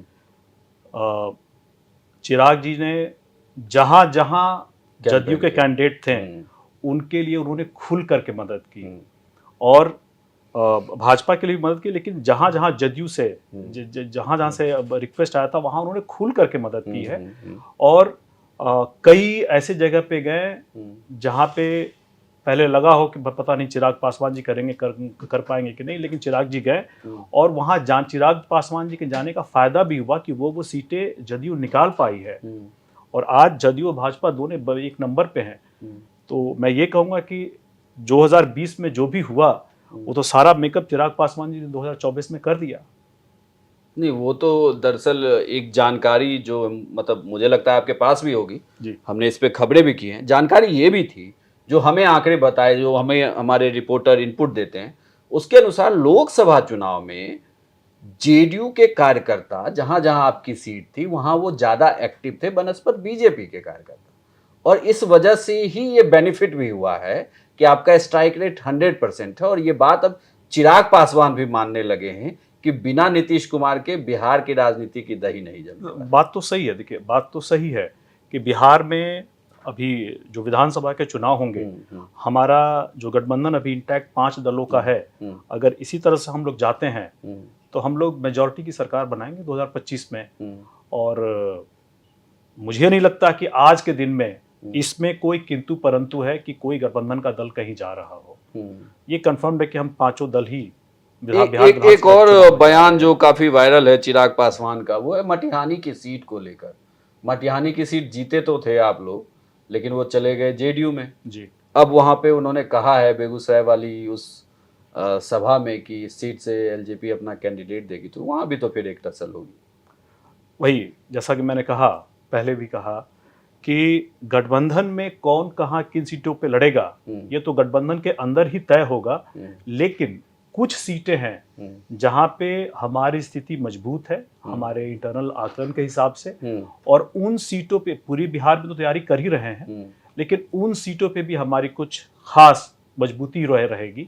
चिराग जी ने जहां जहां जदयू के कैंडिडेट थे उनके लिए उन्होंने खुल करके मदद की। और भाजपा के लिए भी मदद की, लेकिन जहां जहां जदयू से जहां जहां से रिक्वेस्ट आया था वहां उन्होंने खुल करके मदद की है। और कई ऐसे जगह पे गए जहां पे पहले लगा हो कि पता नहीं चिराग पासवान जी करेंगे कर पाएंगे कि नहीं, लेकिन चिराग जी गए और वहां चिराग पासवान जी के जाने का फायदा भी हुआ कि वो सीटें जदयू निकाल पाई है। और आज जदयू और भाजपा दोनों एक नंबर पे हैं। तो मैं ये कहूंगा कि 2020 में जो भी हुआ वो तो सारा मेकअप चिराग पासवान जी ने 2024 में कर दिया। नहीं, वो तो दरअसल एक जानकारी जो मतलब मुझे लगता है आपके पास भी होगी जी। हमने इस पे खबरें भी की हैं। जानकारी ये भी थी, जो हमें आंकड़े बताए, जो हमें हमारे रिपोर्टर इनपुट देते हैं, उसके अनुसार लोकसभा चुनाव में जेडीयू के कार्यकर्ता जहां जहां आपकी सीट थी वहां वो ज्यादा एक्टिव थे बनस्पत बीजेपी के कार्यकर्ता। और इस वजह से ही ये बेनिफिट भी हुआ है कि आपका स्ट्राइक रेट 100% है। और ये बात अब चिराग पासवान भी मानने लगे हैं कि बिना नीतीश कुमार के बिहार की राजनीति की दही नहीं जमती। बात तो सही है, देखिए बात तो सही है कि बिहार में अभी जो विधानसभा के चुनाव होंगे, हमारा जो गठबंधन अभी इंटैक्ट 5 दलों का है, अगर इसी तरह से हम लोग जाते हैं तो हम लोग मेजॉरिटी की सरकार बनाएंगे 2025 में। और मुझे नहीं लगता कि आज के दिन में इसमें कोई किंतु परंतु है कि कोई गठबंधन का दल कहीं जा रहा हो। ये कंफर्म है कि हम 5 दल ही एक और बयान जो काफी वायरल है चिराग पासवान का, वो है मटिहानी की सीट को लेकर। मटिहानी की सीट जीते तो थे आप लोग, लेकिन वो चले गए जेडीयू में जी। अब वहां पे उन्होंने कहा है बेगूसराय वाली उस सभा में कि इस सीट से एलजेपी अपना कैंडिडेट देगी, तो वहां भी तो फिर एक टसल होगी। वही, जैसा कि मैंने कहा, पहले भी कहा कि गठबंधन में कौन कहां किन सीटों पे लड़ेगा ये तो गठबंधन के अंदर ही तय होगा। लेकिन कुछ सीटें हैं जहां पे हमारी स्थिति मजबूत है हमारे इंटरनल आकलन के हिसाब से, और उन सीटों पे पूरी बिहार में तो तैयारी कर ही रहे हैं, लेकिन उन सीटों पे भी हमारी कुछ खास मजबूती रहेगी।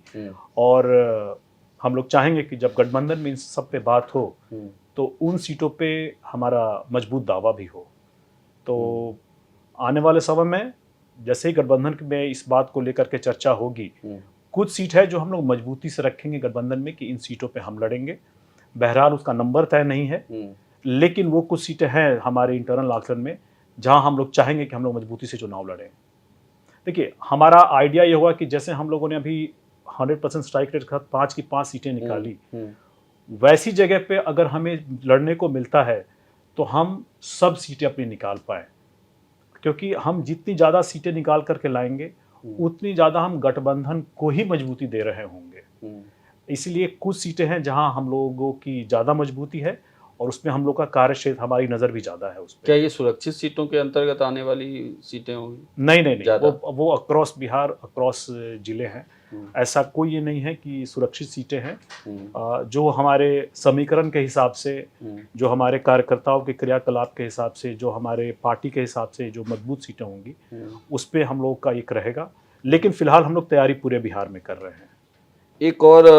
और हम लोग चाहेंगे कि जब गठबंधन में इन सब पे बात हो तो उन सीटों पे हमारा मजबूत दावा भी हो। तो आने वाले समय में जैसे ही गठबंधन में इस बात को लेकर के चर्चा होगी, कुछ सीट है जो हम लोग मजबूती से रखेंगे गठबंधन में कि इन सीटों पे हम लड़ेंगे। बहरहाल उसका नंबर तय नहीं है, लेकिन वो कुछ सीटें हैं हमारे इंटरनल आकलन में जहां हम लोग चाहेंगे कि हम लोग मजबूती से चुनाव लड़ें। देखिए, हमारा आइडिया ये हुआ कि जैसे हम लोगों ने अभी 100% स्ट्राइक रेट के साथ 5 की 5 सीटें निकाली, वैसी जगह पे अगर हमें लड़ने को मिलता है तो हम सब सीटें अपनी निकाल पाए, क्योंकि हम जितनी ज़्यादा सीटें निकाल करके लाएंगे उतनी ज़्यादा हम गठबंधन को ही मजबूती दे रहे होंगे। इसलिए कुछ सीटें हैं जहां हम लोगों की ज़्यादा मजबूती है और उसमें हम लोग का कार्य क्षेत्र, हमारी नज़र भी ज़्यादा है उस पर। क्या ये सुरक्षित सीटों के अंतर्गत आने वाली सीटें होंगी? नहीं, वो अक्रॉस बिहार, अक्रॉस जिले हैं। ऐसा कोई ये नहीं है कि सुरक्षित सीटें हैं। जो हमारे समीकरण के हिसाब से, जो हमारे कार्यकर्ताओं के क्रियाकलाप के हिसाब से, जो हमारे पार्टी के हिसाब से जो मजबूत सीटें होंगी उस पर हम लोग का एक रहेगा। लेकिन फिलहाल हम लोग तैयारी पूरे बिहार में कर रहे हैं। एक और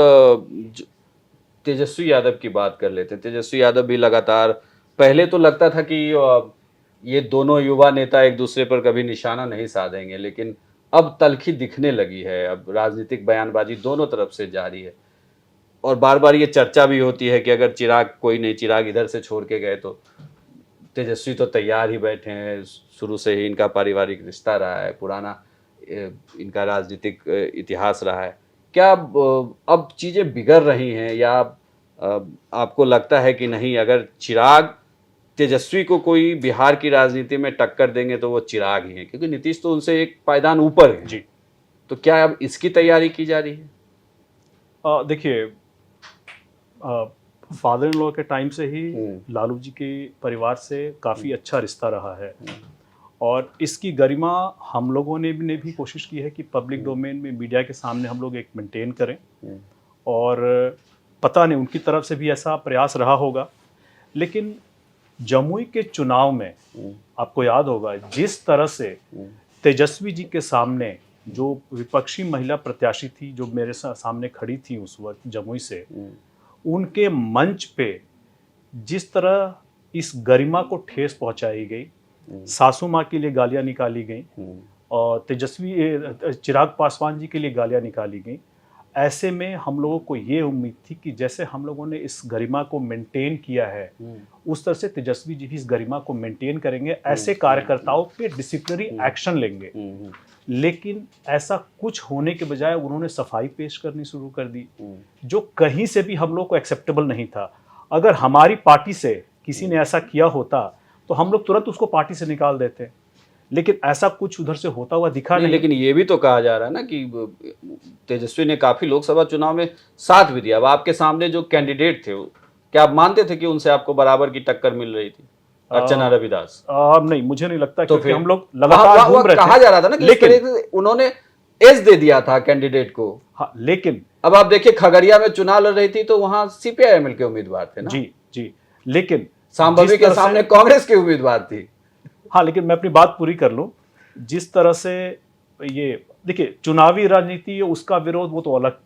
तेजस्वी यादव की बात कर लेते हैं। तेजस्वी यादव भी लगातार, पहले तो लगता था कि ये दोनों युवा नेता एक दूसरे पर कभी निशाना नहीं साधेंगे, लेकिन अब तल्खी दिखने लगी है। अब राजनीतिक बयानबाजी दोनों तरफ से जारी है और बार बार ये चर्चा भी होती है कि अगर चिराग इधर से छोड़ के गए तो तेजस्वी तो तैयार ही बैठे हैं। शुरू से ही इनका पारिवारिक रिश्ता रहा है, पुराना इनका राजनीतिक इतिहास रहा है। क्या अब चीज़ें बिगड़ रही हैं, या आपको लगता है कि नहीं, अगर चिराग तेजस्वी को कोई बिहार की राजनीति में टक्कर देंगे तो वो चिराग ही हैं, क्योंकि नीतीश तो उनसे एक पायदान ऊपर है जी। तो क्या अब इसकी तैयारी की जा रही है? देखिए, फादर इन लॉ के टाइम से ही लालू जी के परिवार से काफ़ी अच्छा रिश्ता रहा है और इसकी गरिमा हम लोगों ने भी कोशिश की है कि पब्लिक डोमेन में, मीडिया के सामने हम लोग एक मेंटेन करें। और पता नहीं उनकी तरफ से भी ऐसा प्रयास रहा होगा। लेकिन जमुई के चुनाव में आपको याद होगा जिस तरह से तेजस्वी जी के सामने जो विपक्षी महिला प्रत्याशी थी, जो मेरे सामने खड़ी थी उस वक्त जमुई से, उनके मंच पे जिस तरह इस गरिमा को ठेस पहुंचाई गई, सासू माँ के लिए गालियां निकाली गई और चिराग पासवान जी के लिए गालियां निकाली गई, ऐसे में हम लोगों को ये उम्मीद थी कि जैसे हम लोगों ने इस गरिमा को मेंटेन किया है, उस तरह से तेजस्वी जी भी इस गरिमा को मेंटेन करेंगे, ऐसे कार्यकर्ताओं पे डिसिप्लिनरी एक्शन लेंगे। लेकिन ऐसा कुछ होने के बजाय उन्होंने सफाई पेश करनी शुरू कर दी, जो कहीं से भी हम लोग को एक्सेप्टेबल नहीं था। अगर हमारी पार्टी से किसी ने ऐसा किया होता तो हम लोग तुरंत उसको पार्टी से निकाल देते, लेकिन ऐसा कुछ उधर से होता हुआ दिखा नहीं। लेकिन ये भी तो कहा जा रहा है ना कि तेजस्वी ने काफी लोकसभा चुनाव में साथ भी दिया। अब आपके सामने जो कैंडिडेट थे, क्या आप मानते थे कि उनसे आपको बराबर की टक्कर मिल रही थी? अर्चना रविदास नहीं, मुझे नहीं लगता, तो क्योंकि हम लोग लगातार घूम रहे थे। कहा जा रहा था ना कि लेकिन उन्होंने एज दे दिया था कैंडिडेट को। हाँ, लेकिन अब आप देखिए खगड़िया में चुनाव लड़ रही थी तो वहां सीपीआईएम के उम्मीदवार थे ना। जी, लेकिन संभावी के सामने कांग्रेस के उम्मीदवार थी। हाँ, लेकिन मैं अपनी बात पूरी कर लूं। जिस तरह से ये देखिए, चुनावी राजनीति उसका विरोध वो तो अलग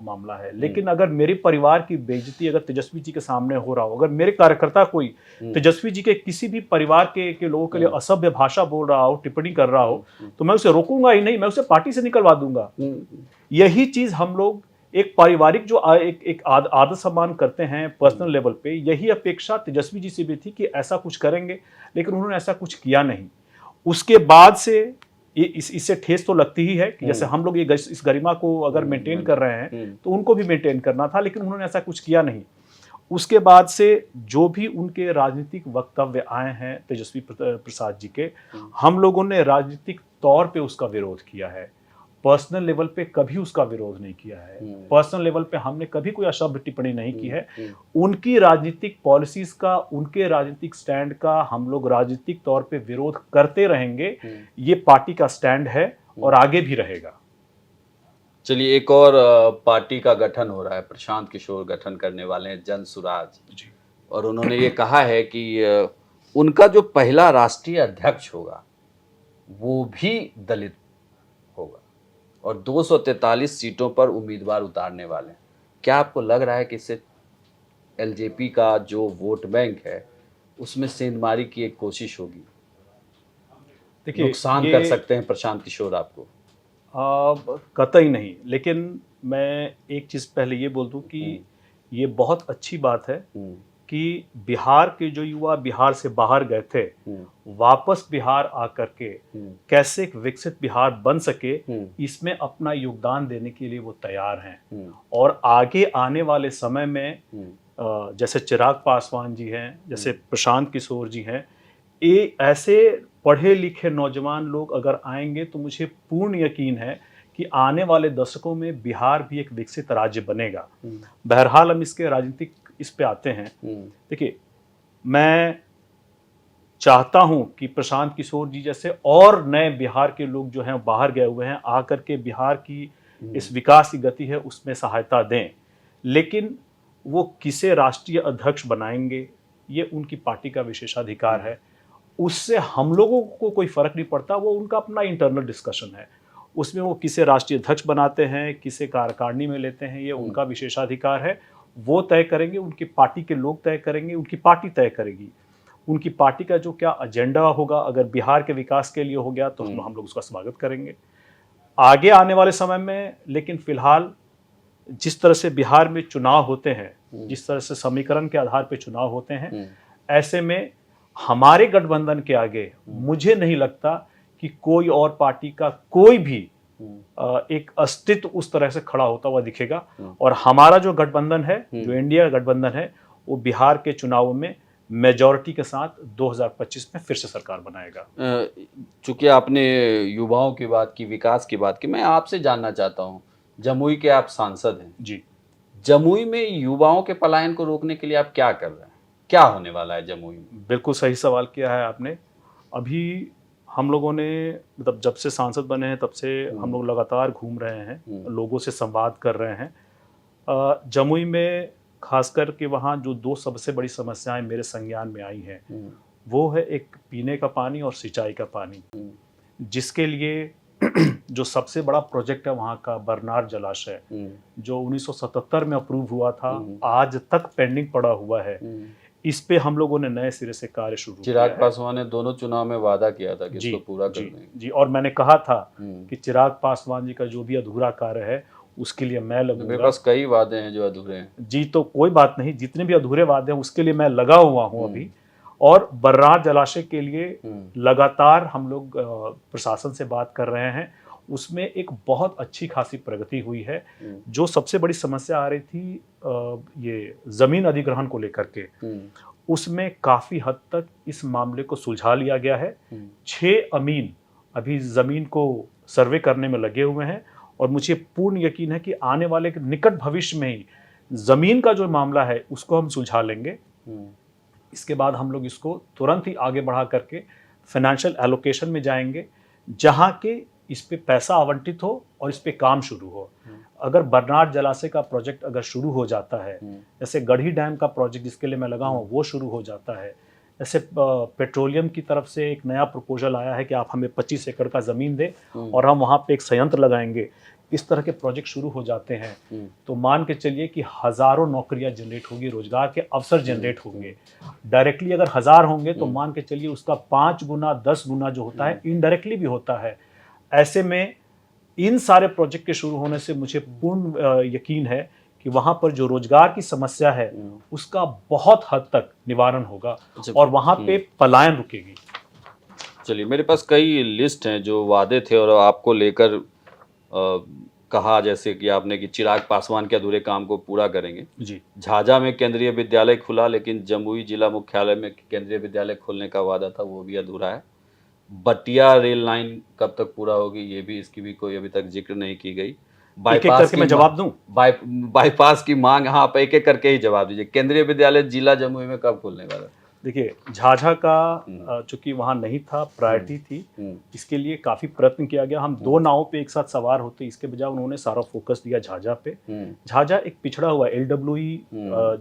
मामला है, लेकिन अगर मेरे परिवार की बेइज्जती अगर तेजस्वी जी के सामने हो रहा हो, अगर मेरे कार्यकर्ता कोई तेजस्वी जी के किसी भी परिवार के लोगों के लिए असभ्य भाषा बोल रहा हो, टिप्पणी कर रहा हो, तो मैं उसे रोकूंगा ही नहीं, मैं उसे पार्टी से निकलवा दूंगा। यही चीज हम लोग एक पारिवारिक जो एक आदर सम्मान करते हैं पर्सनल लेवल पे, यही अपेक्षा तेजस्वी जी से भी थी कि ऐसा कुछ करेंगे, लेकिन उन्होंने ऐसा कुछ किया नहीं। उसके बाद से इससे ठेस तो लगती ही है कि जैसे हम लोग इस गरिमा को अगर मेंटेन कर रहे हैं तो उनको भी मेंटेन करना था, लेकिन उन्होंने ऐसा कुछ किया नहीं। उसके बाद से जो भी उनके राजनीतिक वक्तव्य आए हैं तेजस्वी प्रसाद जी के, हम लोगों ने राजनीतिक तौर पे उसका विरोध किया है, पर्सनल लेवल पे कभी उसका विरोध नहीं किया है। पर्सनल लेवल पे हमने कभी कोई असभ्य टिप्पणी नहीं की है। उनकी राजनीतिक पॉलिसीज का, उनके राजनीतिक स्टैंड का हम लोग राजनीतिक तौर पे विरोध करते रहेंगे। ये पार्टी का स्टैंड है और आगे भी रहेगा। चलिए, एक और पार्टी का गठन हो रहा है, प्रशांत किशोर गठन करने वाले हैं, जन सुराज जी, और उन्होंने ये कहा है कि उनका जो पहला राष्ट्रीय अध्यक्ष होगा वो भी दलित होगा और 243 सीटों पर उम्मीदवार उतारने वाले हैं। क्या आपको लग रहा है कि इससे एलजेपी का जो वोट बैंक है उसमें सेंधमारी की एक कोशिश होगी? देखिए, नुकसान कर सकते हैं प्रशांत किशोर आपको? कतई नहीं, लेकिन मैं एक चीज पहले ये बोल दूं कि ये बहुत अच्छी बात है कि बिहार के जो युवा बिहार से बाहर गए थे, वापस बिहार आकर के कैसे एक विकसित बिहार बन सके, इसमें अपना योगदान देने के लिए वो तैयार हैं। और आगे आने वाले समय में जैसे चिराग पासवान जी हैं, जैसे प्रशांत किशोर जी हैं, ये ऐसे पढ़े लिखे नौजवान लोग अगर आएंगे तो मुझे पूर्ण यकीन है कि आने वाले दशकों में बिहार भी एक विकसित राज्य बनेगा। बहरहाल हम इसके राजनीतिक इस पे आते हैं। देखिए, मैं चाहता हूं कि प्रशांत किशोर जी जैसे और नए बिहार के लोग जो हैं बाहर गए हुए हैं, आकर के बिहार की इस विकास की गति है उसमें सहायता दें, लेकिन वो किसे राष्ट्रीय अध्यक्ष बनाएंगे ये उनकी पार्टी का विशेषाधिकार है। उससे हम लोगों को कोई फर्क नहीं पड़ता, वो उनका अपना इंटरनल डिस्कशन है। उसमें वो किसे राष्ट्रीय अध्यक्ष बनाते हैं, किसे कार्यकारिणी में लेते हैं, ये उनका विशेषाधिकार है। वो तय करेंगे, उनकी पार्टी के लोग तय करेंगे, उनकी पार्टी तय करेगी। उनकी पार्टी का जो क्या एजेंडा होगा, अगर बिहार के विकास के लिए हो गया तो हम लोग उसका स्वागत करेंगे आगे आने वाले समय में। लेकिन फिलहाल जिस तरह से बिहार में चुनाव होते हैं, जिस तरह से समीकरण के आधार पर चुनाव होते हैं, ऐसे में हमारे गठबंधन के आगे मुझे नहीं लगता कि कोई और पार्टी का कोई भी एक अस्तित्व उस तरह से खड़ा होता हुआ दिखेगा। और हमारा जो गठबंधन है, जो इंडिया गठबंधन है, वो बिहार के चुनावों में मेजॉरिटी के साथ 2025 में फिर से सरकार बनाएगा। चूंकि आपने युवाओं की बात की, विकास की बात की, मैं आपसे जानना चाहता हूँ, जमुई के आप सांसद हैं जी, जमुई में युवाओं के पलायन को रोकने के लिए आप क्या कर रहे हैं? क्या होने वाला है जमुई में? बिल्कुल सही सवाल किया है आपने। अभी हम लोगों ने मतलब जब से सांसद बने हैं तब से हम लोग लगातार घूम रहे हैं, लोगों से संवाद कर रहे हैं। जमुई में खासकर के वहाँ जो दो सबसे बड़ी समस्याएं मेरे संज्ञान में आई हैं, वो है एक पीने का पानी और सिंचाई का पानी, जिसके लिए जो सबसे बड़ा प्रोजेक्ट है वहाँ का बरनार जलाशय, जो 1977 में अप्रूव हुआ था, आज तक पेंडिंग पड़ा हुआ है। इस पे हम लोगों ने नए सिरे से कार्य शुरू किया। चिराग पासवान ने दोनों चुनाव में वादा किया था कि इसको पूरा कर देंगे। जी, और मैंने कहा था कि चिराग पासवान जी का जो भी अधूरा कार्य है उसके लिए मैं लगूंगा। मेरे पास कई वादे हैं जो अधूरे हैं। जी, तो कोई बात नहीं, जितने भी अधूरे वादे हैं उसके लिए मैं लगा हुआ हूं अभी। और बर्राज जलाशय के लिए लगातार हम लोग प्रशासन से बात कर रहे हैं। उसमें एक बहुत अच्छी खासी प्रगति हुई है। जो सबसे बड़ी समस्या आ रही थी ये जमीन अधिग्रहण को लेकर के, उसमें काफी हद तक इस मामले को सुलझा लिया गया है। 6 अमीन अभी जमीन को सर्वे करने में लगे हुए हैं और मुझे पूर्ण यकीन है कि आने वाले निकट भविष्य में ही जमीन का जो मामला है उसको हम सुलझा लेंगे। इसके बाद हम लोग इसको तुरंत ही आगे बढ़ा करके फाइनेंशियल एलोकेशन में जाएंगे, जहां के इस पे पैसा आवंटित हो और इस पे काम शुरू हो। अगर बरनार जलाशय का प्रोजेक्ट अगर शुरू हो जाता है, जैसे गढ़ी डैम का प्रोजेक्ट जिसके लिए मैं लगा हूँ वो शुरू हो जाता है, जैसे पेट्रोलियम की तरफ से एक नया प्रपोजल आया है कि आप हमें 25 एकड़ का ज़मीन दें और हम वहाँ पे एक संयंत्र लगाएंगे, इस तरह के प्रोजेक्ट शुरू हो जाते हैं तो मान के चलिए कि हज़ारों नौकरियां जनरेट होगी, रोजगार के अवसर जनरेट होंगे। डायरेक्टली अगर 1000 होंगे तो मान के चलिए उसका 5 गुना 10 गुना जो होता है इनडायरेक्टली भी होता है। ऐसे में इन सारे प्रोजेक्ट के शुरू होने से मुझे पूर्ण यकीन है कि वहां पर जो रोजगार की समस्या है उसका बहुत हद तक निवारण होगा और वहां पे पलायन रुकेगी। चलिए, मेरे पास कई लिस्ट हैं जो वादे थे और आपको लेकर कहा, जैसे कि आपने कि चिराग पासवान के अधूरे काम को पूरा करेंगे जी। झाझा में केंद्रीय विद्यालय खुला, लेकिन जमुई जिला मुख्यालय में केंद्रीय विद्यालय खोलने का वादा था वो भी अधूरा है। बटिया रेल लाइन कब तक पूरा होगी ये भी, इसकी भी कोई अभी तक जिक्र नहीं की गई। बाईपास की मैं जवाब दूं? बाईपास की मांग, हाँ आप एक एक करके ही जवाब दीजिए। केंद्रीय विद्यालय जिला जमुई में कब खुलने वाला है? देखिए, झाझा का चूंकि वहां नहीं था, प्रायोरिटी थी, इसके लिए काफी प्रयत्न किया गया। हम 2 नावों पे एक साथ सवार होते, इसके बजाय उन्होंने सारा फोकस दिया झाझा पे। झाझा एक पिछड़ा हुआ LWE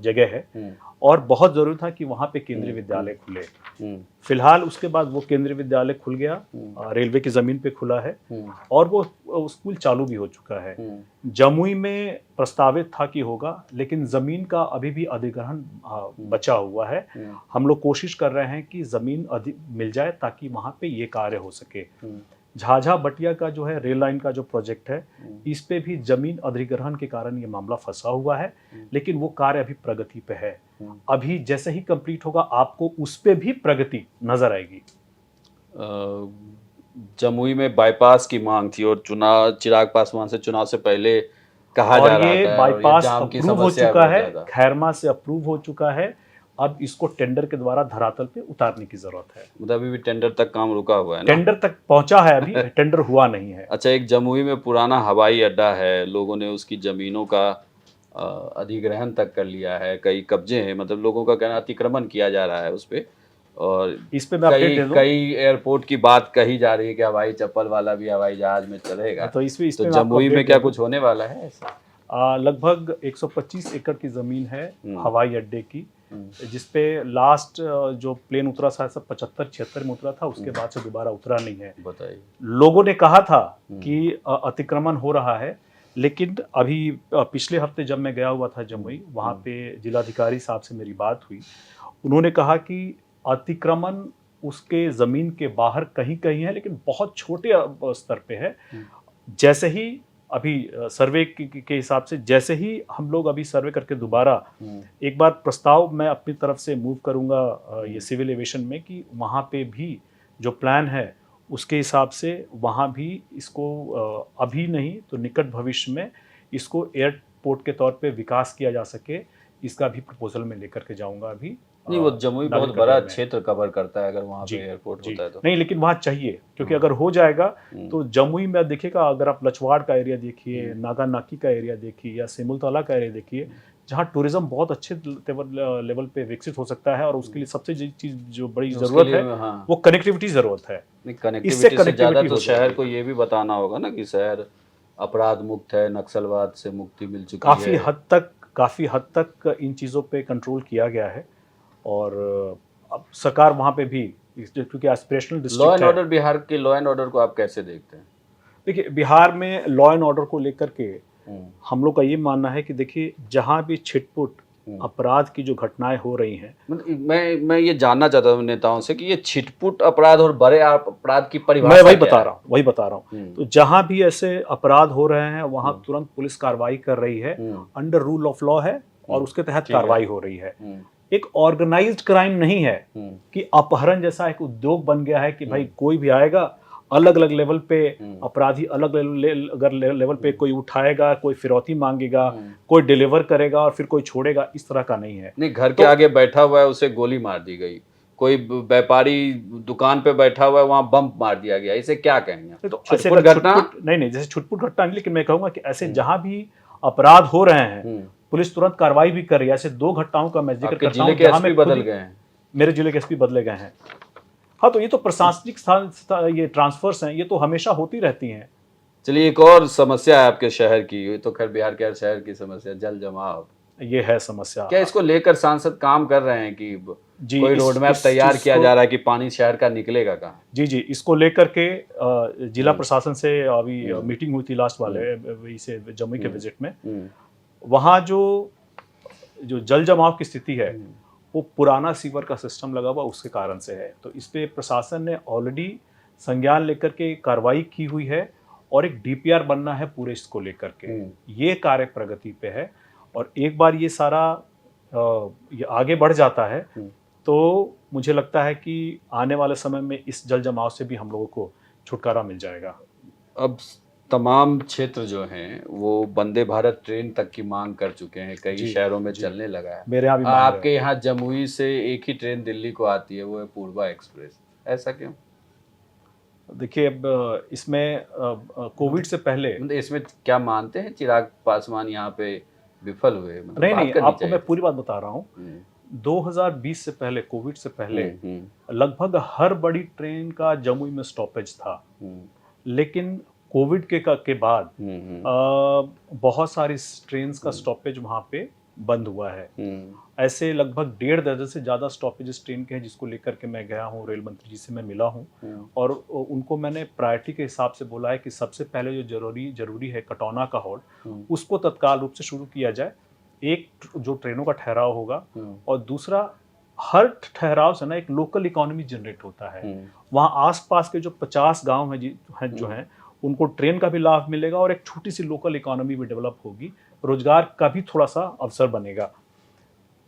जगह है और बहुत जरूरी था कि वहां पे केंद्रीय विद्यालय खुले। फिलहाल उसके बाद वो केंद्रीय विद्यालय खुल गया, रेलवे की जमीन पे खुला है और वो स्कूल चालू भी हो चुका है। जमुई में प्रस्तावित था कि होगा, लेकिन जमीन का अभी भी अधिग्रहण बचा हुआ है। हम लोग कोशिश कर रहे हैं कि जमीन मिल जाए ताकि वहां पे ये कार्य हो सके। झाझा बटिया का जो है रेल लाइन का जो प्रोजेक्ट है, इस पे भी जमीन अधिग्रहण के कारण ये मामला फंसा हुआ है, लेकिन वो कार्य अभी प्रगति पे है। अभी जैसे ही कंप्लीट होगा आपको उस पे भी प्रगति नजर आएगी। जमुई में बाईपास की मांग थी और चुनाव, चिराग पासवान से चुनाव से पहले कहा जा रहा था, ये बाईपास अप्रूव हो चुका है, खैरमा से अप्रूव हो चुका है। अब इसको टेंडर के द्वारा धरातल पे उतारने की जरूरत है। मतलब अभी भी टेंडर तक काम रुका हुआ है ना? टेंडर तक पहुंचा है, अभी टेंडर हुआ नहीं है। अच्छा, एक जमुई में पुराना हवाई अड्डा है, लोगों ने उसकी जमीनों का अधिग्रहण तक कर लिया है, कई कब्जे हैं, मतलब लोगों का कहना अतिक्रमण किया जा रहा है उस पे। और इस पे कई एयरपोर्ट की बात कही जा रही है कि हवाई चप्पल वाला भी हवाई जहाज में चलेगा। तो जमुई में क्या कुछ होने वाला है ऐसा? लगभग 125 एकड़ की जमीन है हवाई अड्डे की, जिसपे लास्ट जो प्लेन उतरा था सब 75-76 में उतरा था, उसके बाद से दोबारा उतरा नहीं है। बताइए। लोगों ने कहा था कि अतिक्रमण हो रहा है, लेकिन अभी पिछले हफ्ते जब मैं गया हुआ था जमुई, वहाँ पे जिलाधिकारी साहब से मेरी बात हुई। उन्होंने कहा कि अतिक्रमण उसके जमीन के बाहर कहीं कहीं है, लेकिन बहुत छोटे स्तर पे है। जैसे ही अभी सर्वे के हिसाब से, जैसे ही हम लोग अभी सर्वे करके दोबारा एक बार प्रस्ताव मैं अपनी तरफ से मूव करूंगा ये सिविल एविएशन में कि वहाँ पे भी जो प्लान है उसके हिसाब से वहाँ भी इसको अभी नहीं तो निकट भविष्य में इसको एयरपोर्ट के तौर पे विकास किया जा सके, इसका भी प्रपोजल में लेकर के जाऊंगा। अभी नहीं, वो जमुई बहुत बड़ा क्षेत्र कवर करता है, अगर वहाँ पे एयरपोर्ट होता है तो नहीं, लेकिन वहाँ चाहिए, क्योंकि अगर हो जाएगा तो जमुई में देखिएगा, अगर आप लचवाड़ का एरिया देखिए, नागा नाकी का एरिया देखिए या सिमुलतला का एरिया देखिए, जहाँ टूरिज्म बहुत अच्छे लेवल पे विकसित हो सकता है। और उसके लिए सबसे चीज जो बड़ी जरूरत है वो कनेक्टिविटी जरूरत है। इससे कनेक्टिविटी तो शहर को ये भी बताना होगा ना कि शहर अपराध मुक्त है, नक्सलवाद से मुक्ति मिल चुकी है। काफी हद तक इन चीजों पे कंट्रोल किया गया है और अब सरकार वहाँ पे भी, क्योंकि एस्पिरेशनल डिस्ट्रिक्ट है। लॉ एंड ऑर्डर, बिहार के लॉ एंड ऑर्डर को आप कैसे देखते हैं? देखिए, बिहार में लॉ एंड ऑर्डर को लेकर के हम लोग का ये मानना है कि देखिए, जहाँ भी छिटपुट अपराध की जो घटनाएं हो रही हैं, मैं ये जानना चाहता हूँ नेताओं से कि ये छिटपुट अपराध और बड़े अपराध की परिभाषा मैं वही क्या बता है? रहा हूँ, वही बता रहा हूँ। तो जहां भी ऐसे अपराध हो रहे हैं वहां तुरंत पुलिस कार्रवाई कर रही है, अंडर रूल ऑफ लॉ है और उसके तहत कार्रवाई हो रही है। एक ऑर्गेनाइज्ड क्राइम नहीं है कि अपहरण जैसा एक उद्योग बन गया है कि भाई कोई भी आएगा, अलग अलग लेवल पे अपराधी, अलग लेवल पे कोई उठाएगा, कोई फिरौती मांगेगा, कोई डिलीवर करेगा और फिर कोई छोड़ेगा, इस तरह का नहीं है। नहीं, घर के आगे बैठा हुआ है उसे गोली मार दी गई, कोई व्यापारी दुकान पे बैठा हुआ है वहां बम मार दिया गया, इसे क्या कहेंगे? तो ऐसे नहीं, जैसे छुटपुट घटना नहीं, लेकिन मैं कहूंगा कि ऐसे जहां भी अपराध हो रहे हैं पुलिस तुरंत कार्रवाई भी कर रही है। ऐसे 2 घटनाओं का मैं जिक्र करता हूं जहां में बदल गए हैं, मेरे जिले के एसपी बदले गए हैं। हाँ, तो ये तो प्रशासनिक ये ट्रांसफर्स हैं, ये तो हमेशा होती रहती हैं। चलिए, एक और समस्या है आपके शहर की, ये तो खैर बिहार के हर शहर की समस्या, जल जमाव। ये है समस्या। क्या इसको लेकर सांसद काम कर रहे हैं कि जी, कोई रोड मैप तैयार किया जा रहा है कि पानी शहर का निकलेगा कहाँ? जी, इसको लेकर के जिला प्रशासन से अभी मीटिंग हुई थी लास्ट वाले से जमुई के विजिट में। वहाँ जो जल जमाव की स्थिति है वो पुराना सीवर का सिस्टम लगा हुआ उसके कारण से है। तो इस पे प्रशासन ने ऑलरेडी संज्ञान लेकर के कार्रवाई की हुई है और एक डीपीआर बनना है पूरे इसको लेकर के। ये कार्य प्रगति पे है और एक बार ये सारा ये आगे बढ़ जाता है तो मुझे लगता है कि आने वाले समय में इस जल जमाव से भी हम लोगों को छुटकारा मिल जाएगा। अब तमाम क्षेत्र जो हैं वो वंदे भारत ट्रेन तक की मांग कर चुके हैं, कई शहरों में चलने लगा है। मेरे यहाँ भी आपके यहाँ जमुई से एक ही ट्रेन दिल्ली को आती है, वो है पूर्वा एक्सप्रेस, ऐसा क्यों? देखिए, अब इसमें कोविड से पहले इसमें क्या मानते हैं चिराग पासवान यहाँ पे विफल हुए? नहीं, आपको मैं पूरी बात बता रहा हूँ। 2020 से पहले, कोविड से पहले लगभग हर बड़ी ट्रेन का जमुई में स्टॉपेज था, लेकिन कोविड के बाद बहुत सारी ट्रेन का स्टॉपेज वहाँ पे बंद हुआ है। ऐसे लगभग 1.5 दर्जन से ज़्यादा स्टॉपेज ट्रेन के हैं जिसको लेकर के मैं गया हूँ, रेल मंत्री जी से मैं मिला हूँ और उनको मैंने प्रायोरिटी के हिसाब से बोला है कि सबसे पहले जो जरूरी है कटौना का हॉल्ट, उसको तत्काल रूप से शुरू किया जाए। एक जो ट्रेनों का ठहराव होगा और दूसरा हर ठहराव से ना एक लोकल इकोनॉमी जनरेट होता है। वहाँ आसपास के जो 50 गांव हैं जो हैं उनको ट्रेन का भी लाभ मिलेगा और एक छोटी सी लोकल इकोनॉमी भी डेवलप होगी, रोजगार का भी थोड़ा सा अवसर बनेगा।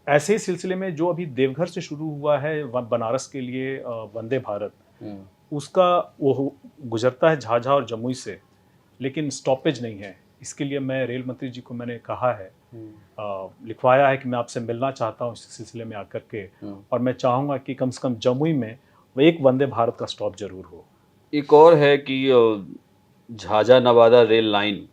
ऐसे ही सिलसिले में जो अभी देवघर से शुरू हुआ है बनारस के लिए वंदे भारत, उसका वो गुजरता है झाझा और जमुई से, लेकिन स्टॉपेज नहीं है। इसके लिए मैं रेल मंत्री जी को मैंने कहा है, लिखवाया है कि मैं आपसे मिलना चाहता हूँ इस सिलसिले में आकर के, और मैं चाहूँगा कि कम से कम जमुई में वो एक वंदे भारत का स्टॉप जरूर हो। एक और है कि झाझा नवादा रेल लाइन,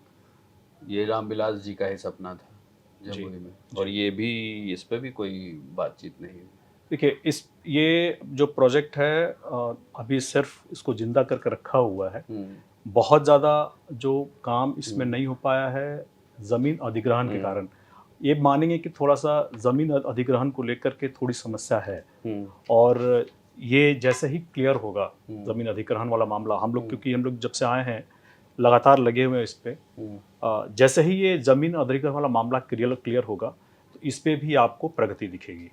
ये रामविलास जी का ही सपना था जमुई में, और ये भी, इस पे भी कोई बातचीत नहीं हुई। देखिए, ये जो प्रोजेक्ट है अभी सिर्फ इसको जिंदा करके रखा हुआ है। बहुत ज़्यादा जो काम इसमें नहीं हो पाया है ज़मीन अधिग्रहण के कारण। ये मानेंगे कि थोड़ा सा ज़मीन अधिग्रहण को लेकर के थोड़ी समस्या है, और ये जैसे ही क्लियर होगा ज़मीन अधिग्रहण वाला मामला, हम लोग क्योंकि हम लोग जब से आए हैं लगातार लगे हुए हैं इस पे, जैसे ही ये ज़मीन अधिग्रहण वाला मामला क्लियर होगा तो इस पे भी आपको प्रगति दिखेगी।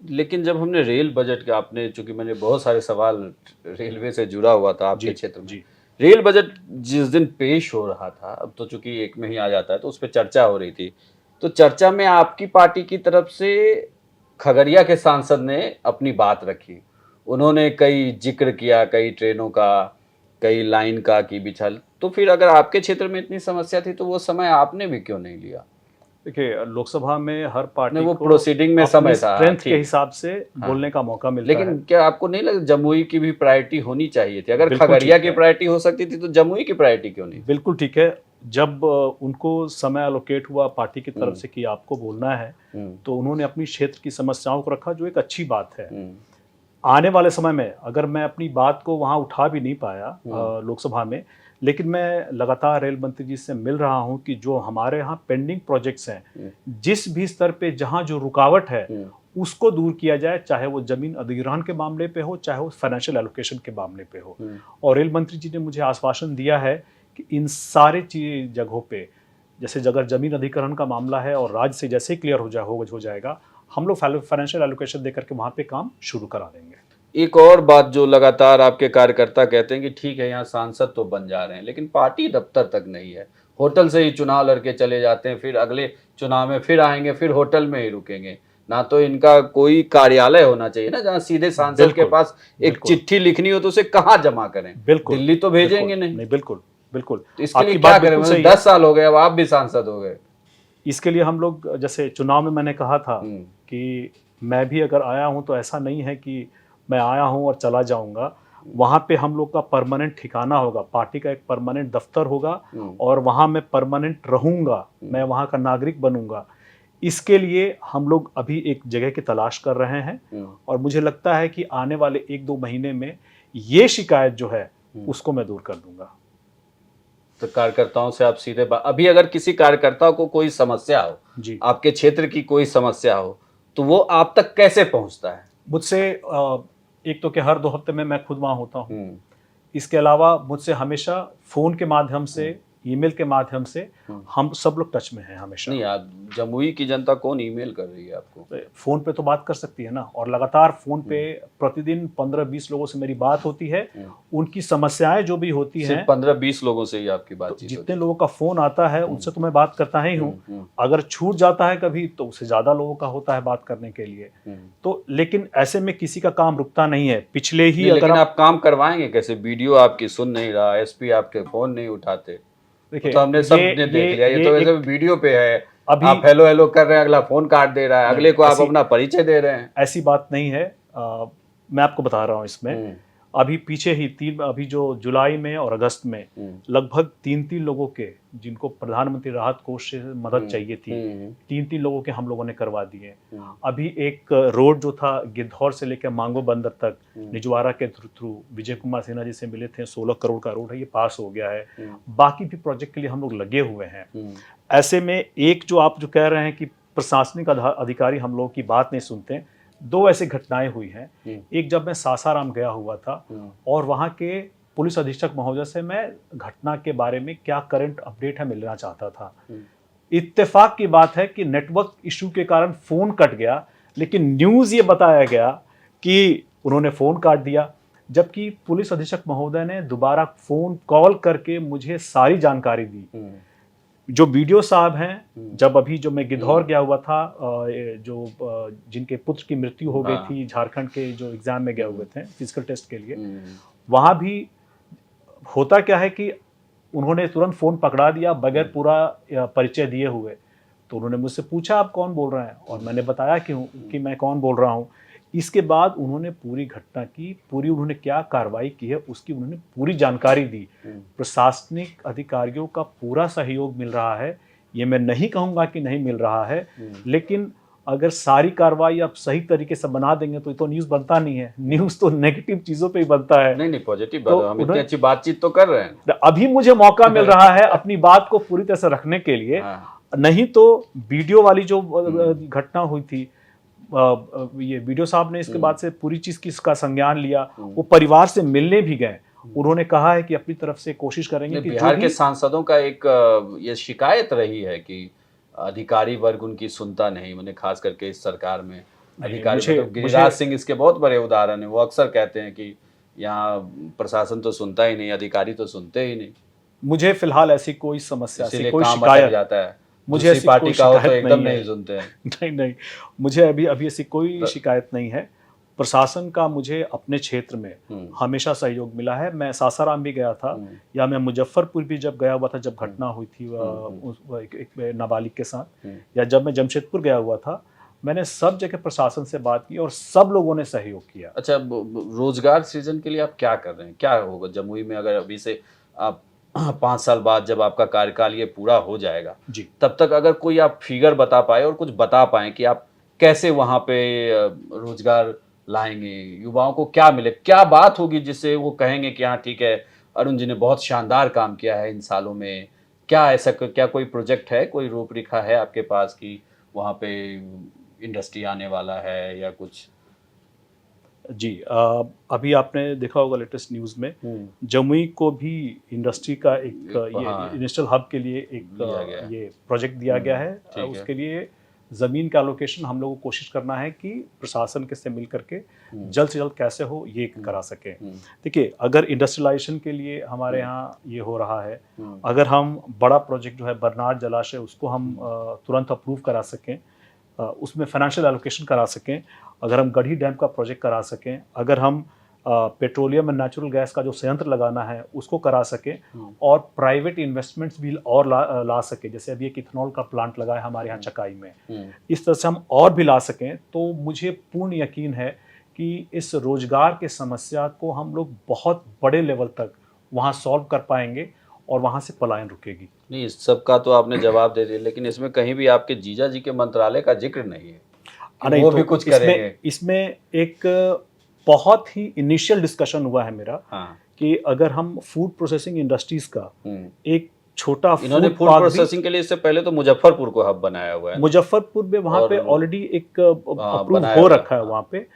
लेकिन जब हमने रेल बजट का, आपने, चूंकि मैंने बहुत सारे सवाल रेलवे से जुड़ा हुआ था आपके क्षेत्र में, रेल बजट जिस दिन पेश हो रहा था, अब तो चूंकि एक में ही आ जाता है, तो उस पर चर्चा हो रही थी, तो चर्चा में आपकी पार्टी की तरफ से खगड़िया के सांसद ने अपनी बात रखी। उन्होंने कई जिक्र किया, कई ट्रेनों का, कई लाइन का की बिछल। तो फिर अगर आपके क्षेत्र में इतनी समस्या थी तो वो समय आपने भी क्यों नहीं लिया? देखिए, लोकसभा में हर पार्टी वो प्रोसीडिंग में समय था, स्ट्रेंथ के हिसाब से बोलने का मौका मिलता है। लेकिन क्या आपको नहीं लगता जमुई की भी प्रायोरिटी होनी चाहिए थी? अगर खगड़िया की प्रायोरिटी हो सकती थी तो जमुई की प्रायोरिटी क्यों नहीं? बिल्कुल ठीक है। जब उनको समय एलोकेट हुआ पार्टी की तरफ से कि आपको बोलना है, तो उन्होंने अपनी क्षेत्र की समस्याओं को रखा, जो एक अच्छी बात है। आने वाले समय में अगर मैं अपनी बात को वहाँ उठा भी नहीं पाया लोकसभा में, लेकिन मैं लगातार रेल मंत्री जी से मिल रहा हूं कि जो हमारे यहाँ पेंडिंग प्रोजेक्ट्स हैं, जिस भी स्तर पे जहां जो रुकावट है उसको दूर किया जाए, चाहे वो जमीन अधिग्रहण के मामले पे हो, चाहे वो फाइनेंशियल एलोकेशन के मामले पे हो। और रेल मंत्री जी ने मुझे आश्वासन दिया है कि इन सारे जगहों पे जैसे अगर जमीन अधिग्रहण का मामला है और राज्य से जैसे ही क्लियर हो जाएगा, हम लोग फाइनेंशियल एलोकेशन दे करके वहाँ पे काम शुरू करा देंगे। एक और बात जो लगातार आपके कार्यकर्ता कहते हैं कि ठीक है यहाँ सांसद तो बन जा रहे हैं लेकिन पार्टी दफ्तर तक नहीं है, होटल से ही चुनाव लड़के चले जाते हैं, फिर अगले चुनाव में फिर आएंगे, फिर होटल में ही रुकेंगे। ना तो इनका कोई कार्यालय होना चाहिए ना जहाँ सीधे सांसद के पास एक चिट्ठी लिखनी हो तो उसे कहाँ जमा करें? बिल्कुल, दिल्ली तो भेजेंगे नहीं। बिल्कुल बिल्कुल। तो इसके लिए क्या करें? 10 साल हो गए, अब आप भी सांसद हो गए। इसके लिए हम लोग, जैसे चुनाव में मैंने कहा था कि मैं भी अगर आया हूं तो ऐसा नहीं है कि मैं आया हूं और चला जाऊंगा। वहां पे हम लोग का परमानेंट ठिकाना होगा, पार्टी का एक परमानेंट दफ्तर होगा और वहां मैं परमानेंट रहूंगा, मैं वहां का नागरिक बनूंगा। इसके लिए हम लोग अभी एक जगह की तलाश कर रहे हैं और मुझे लगता है कि आने वाले 1-2 महीने में ये शिकायत जो है उसको मैं दूर कर दूंगा। तो कार्यकर्ताओं से आप सीधे अभी अगर किसी कार्यकर्ता को कोई समस्या हो जी, आपके क्षेत्र की कोई समस्या हो तो वो आप तक कैसे पहुंचता है? मुझसे एक तो कि हर 2 हफ्ते में मैं खुद वहां होता हूँ। इसके अलावा मुझसे हमेशा फोन के माध्यम से, ईमेल के माध्यम से हम सब लोग टच में हैं हमेशा। नहीं, आप जमुई की जनता कौन ईमेल कर रही है आपको? फोन पे तो बात कर सकती है ना, और लगातार फोन पे प्रतिदिन 15-20 लोगों से मेरी बात होती है। उनकी समस्याएं जो भी होती हैं, सिर्फ 15-20 लोगों से ही आपकी बातचीत जितने होती है? लोगों का फोन आता है उनसे तो मैं बात करता ही हूँ। अगर छूट जाता है कभी तो उससे ज्यादा लोगों का होता है बात करने के लिए। तो लेकिन ऐसे में किसी का काम रुकता नहीं है। पिछले ही लेकिन आप काम करवाएंगे कैसे? वीडियो आपकी सुन नहीं रहा, एसपी आपके फोन नहीं उठाते, तो हमने सब ने देख लिया। ये तो वैसे वीडियो पे है, अभी आप हेलो हेलो कर रहे हैं, अगला फोन काट दे रहा है, अगले को आप अपना परिचय दे रहे हैं। ऐसी बात नहीं है। मैं आपको बता रहा हूँ इसमें, अभी पीछे ही अभी जो जुलाई में और अगस्त में लगभग 3-3 लोगों के, जिनको प्रधानमंत्री राहत कोष से मदद चाहिए थी, 3-3 लोगों के हम लोगों ने करवा दिए। अभी एक रोड जो था गिद्धौर से लेकर मांगो बंदर तक निजवारा के थ्रू विजय कुमार सिन्हा जी से मिले थे, 16 करोड़ का रोड है, ये पास हो गया है। बाकी भी प्रोजेक्ट के लिए हम लोग लगे हुए हैं। ऐसे में एक जो आप जो कह रहे हैं कि प्रशासनिक अधिकारी हम लोगों की बात नहीं सुनते, 2 ऐसी घटनाएं हुई हैं। एक जब मैं सासाराम गया हुआ था और वहाँ के पुलिस अधीक्षक महोदय से मैं घटना के बारे में क्या करंट अपडेट है मिलना चाहता था। इत्तेफाक की बात है कि नेटवर्क इशू के कारण फोन कट गया, लेकिन न्यूज़ ये बताया गया कि उन्होंने फोन काट दिया, जबकि पुलिस अधीक्षक महोदय ने दोबारा फोन कॉल करके मुझे सारी जानकारी दी। जो वीडियो साहब हैं, जब अभी जो मैं गिद्धौर गया हुआ था, जो जिनके पुत्र की मृत्यु हो गई थी, झारखंड के जो एग्जाम में गए हुए थे फिजिकल टेस्ट के लिए, वहाँ भी होता क्या है कि उन्होंने तुरंत फोन पकड़ा दिया बगैर पूरा परिचय दिए हुए। तो उन्होंने मुझसे पूछा आप कौन बोल रहे हैं, और मैंने बताया कि मैं कौन बोल रहा हूँ। इसके बाद उन्होंने पूरी घटना की, पूरी उन्होंने क्या कार्रवाई की है उसकी उन्होंने पूरी जानकारी दी। प्रशासनिक अधिकारियों का पूरा सहयोग मिल रहा है, ये मैं नहीं कहूँगा कि नहीं मिल रहा है, लेकिन अगर सारी कार्रवाई आप सही तरीके से बना देंगे तो न्यूज़ बनता नहीं है। न्यूज़ तो नेगेटिव चीज़ों पे ही बनता है। नहीं पॉजिटिव बात, हम इतनी अच्छी बातचीत तो कर रहे हैं। अभी मुझे मौका मिल रहा है अपनी बात को पूरी तरह से रखने के लिए। नहीं तो वीडियो वाली जो घटना हुई थी, ये वीडियो साहब ने इसके बाद से पूरी चीज की इसका संज्ञान लिया। वो परिवार से मिलने भी गए, उन्होंने कहा है कि अपनी तरफ से कोशिश करेंगे कि बिहार के सांसदों का एक ये शिकायत रही है कि अधिकारी वर्ग उनकी सुनता नहीं, मैंने खास करके इस सरकार में अधिकारी, मतलब गिरिराज सिंह इसके बहुत बड़े उदाहरण है। वो अक्सर कहते हैं कि यहाँ प्रशासन तो सुनता ही नहीं, अधिकारी तो सुनते ही नहीं। मुझे फिलहाल ऐसी कोई समस्या से कोई शिकायत जाता है, मुझे ऐसी पार्टी का हो तो एकदम नहीं सुनते हैं। नहीं, मुझे अभी ऐसी कोई शिकायत नहीं है। प्रशासन का मुझे अपने क्षेत्र में हमेशा सहयोग मिला है। मैं सासाराम भी गया था, या मैं मुजफ्फरपुर भी जब गया हुआ था, जब घटना हुई थी एक नाबालिग के साथ, या जब मैं जमशेदपुर गया हुआ था, मैंने सब जगह प्रशासन से बात की और सब लोगों ने सहयोग किया। अच्छा, रोजगार सृजन के लिए आप क्या कर रहे हैं? क्या होगा जमुई में अगर अभी से आप 5 साल बाद जब आपका कार्यकाल ये पूरा हो जाएगा जी, तब तक अगर कोई आप फिगर बता पाए और कुछ बता पाए कि आप कैसे वहाँ पे रोजगार लाएंगे, युवाओं को क्या मिले, क्या बात होगी जिससे वो कहेंगे कि हाँ ठीक है, अरुण जी ने बहुत शानदार काम किया है इन सालों में। क्या ऐसा, क्या कोई प्रोजेक्ट है, कोई रूपरेखा है आपके पास कि वहाँ पे इंडस्ट्री आने वाला है या कुछ? जी, अभी आपने देखा होगा लेटेस्ट न्यूज़ में जमुई को भी इंडस्ट्री का एक ये इंडस्ट्रियल हब के लिए एक ये प्रोजेक्ट दिया गया है। उसके लिए ज़मीन का एलोकेशन हम लोगों को कोशिश करना है कि प्रशासन के से मिल करके जल्द से जल्द कैसे हो ये करा सके। देखिए, अगर इंडस्ट्रियलाइजेशन के लिए हमारे यहाँ ये हो रहा है, अगर हम बड़ा प्रोजेक्ट जो है बरनार जलाशय उसको हम तुरंत अप्रूव करा सकें, उसमें फाइनेंशियल एलोकेशन करा सकें, अगर हम गढ़ी डैम का प्रोजेक्ट करा सकें, अगर हम पेट्रोलियम एंड नेचुरल गैस का जो संयंत्र लगाना है उसको करा सकें और प्राइवेट इन्वेस्टमेंट्स भी और ला सकें, जैसे अभी एक इथेनॉल का प्लांट लगा है हमारे यहाँ चकाई में, इस तरह से हम और भी ला सकें, तो मुझे पूर्ण यकीन है कि इस रोजगार के समस्या को हम लोग बहुत बड़े लेवल तक वहाँ सॉल्व कर पाएंगे और वहाँ से पलायन रुकेगी। नहीं, इस सब का तो आपने जवाब दे दिया, लेकिन इसमें कहीं भी आपके जीजा जी के मंत्रालय का जिक्र नहीं है कि वो भी कुछ करेंगे। इसमें एक बहुत ही इनिशियल डिस्कशन हुआ है मेरा कि अगर हम फूड प्रोसेसिंग इंडस्ट्रीज का एक छोटा इन्होंने फूड प्रोसेसिंग के लिए इससे पहले तो मुजफ्फरपुर को हब बनाया हुआ है। मुजफ्फरपुर में वहाँ पे ऑलरेडी एक अप्रूव हो रखा है। वहाँ पे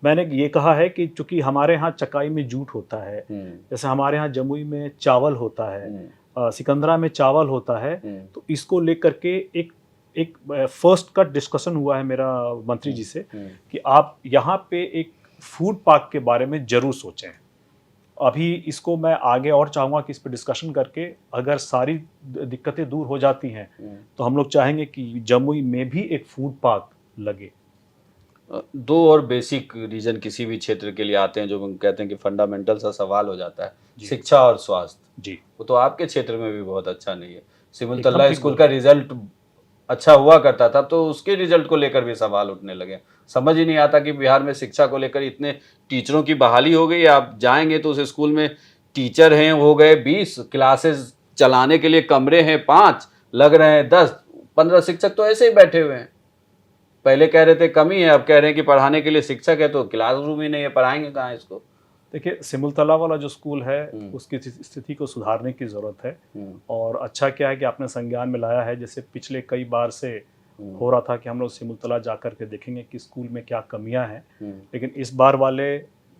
मैंने ये कहा है कि चूंकि हमारे यहाँ चकाई में जूट होता है, जैसे हमारे यहाँ जमुई में चावल होता है, सिकंदरा में चावल होता है, तो इसको लेकर के एक फर्स्ट कट डिस्कशन हुआ है मेरा मंत्री जी से कि आप यहाँ पे एक फूड पार्क के बारे में जरूर सोचें। अभी इसको मैं आगे और चाहूँगा कि इस पर डिस्कशन करके अगर सारी दिक्कतें दूर हो जाती हैं तो हम लोग चाहेंगे कि जमुई में भी एक फूड पार्क लगे। दो और बेसिक रीजन किसी भी क्षेत्र के लिए आते हैं जो हम कहते हैं कि फंडामेंटल सा सवाल हो जाता है, शिक्षा और स्वास्थ्य। जी, वो तो आपके क्षेत्र में भी बहुत अच्छा नहीं है। सिमुलतल्ला स्कूल का रिजल्ट अच्छा हुआ करता था तो उसके रिजल्ट को लेकर भी सवाल उठने लगे। समझ ही नहीं आता कि बिहार में शिक्षा को लेकर इतने टीचरों की बहाली हो गई, आप जाएंगे तो उस स्कूल में टीचर हैं हो गए 20, क्लासेस चलाने के लिए कमरे हैं 5, लग रहे हैं 10, 15 शिक्षक तो ऐसे ही बैठे हुए हैं। पहले कह रहे थे कमी है, अब कह रहे हैं कि पढ़ाने के लिए शिक्षक है तो क्लासरूम ही नहीं है, पढ़ाएंगे कहाँ इसको। देखिए, सिमुलतला वाला जो स्कूल है उसकी स्थिति को सुधारने की ज़रूरत है और अच्छा क्या है कि आपने संज्ञान में लाया है। जैसे पिछले कई बार से हो रहा था कि हम लोग सिमुलतला जा करके देखेंगे कि स्कूल में क्या कमियां हैं, लेकिन इस बार वाले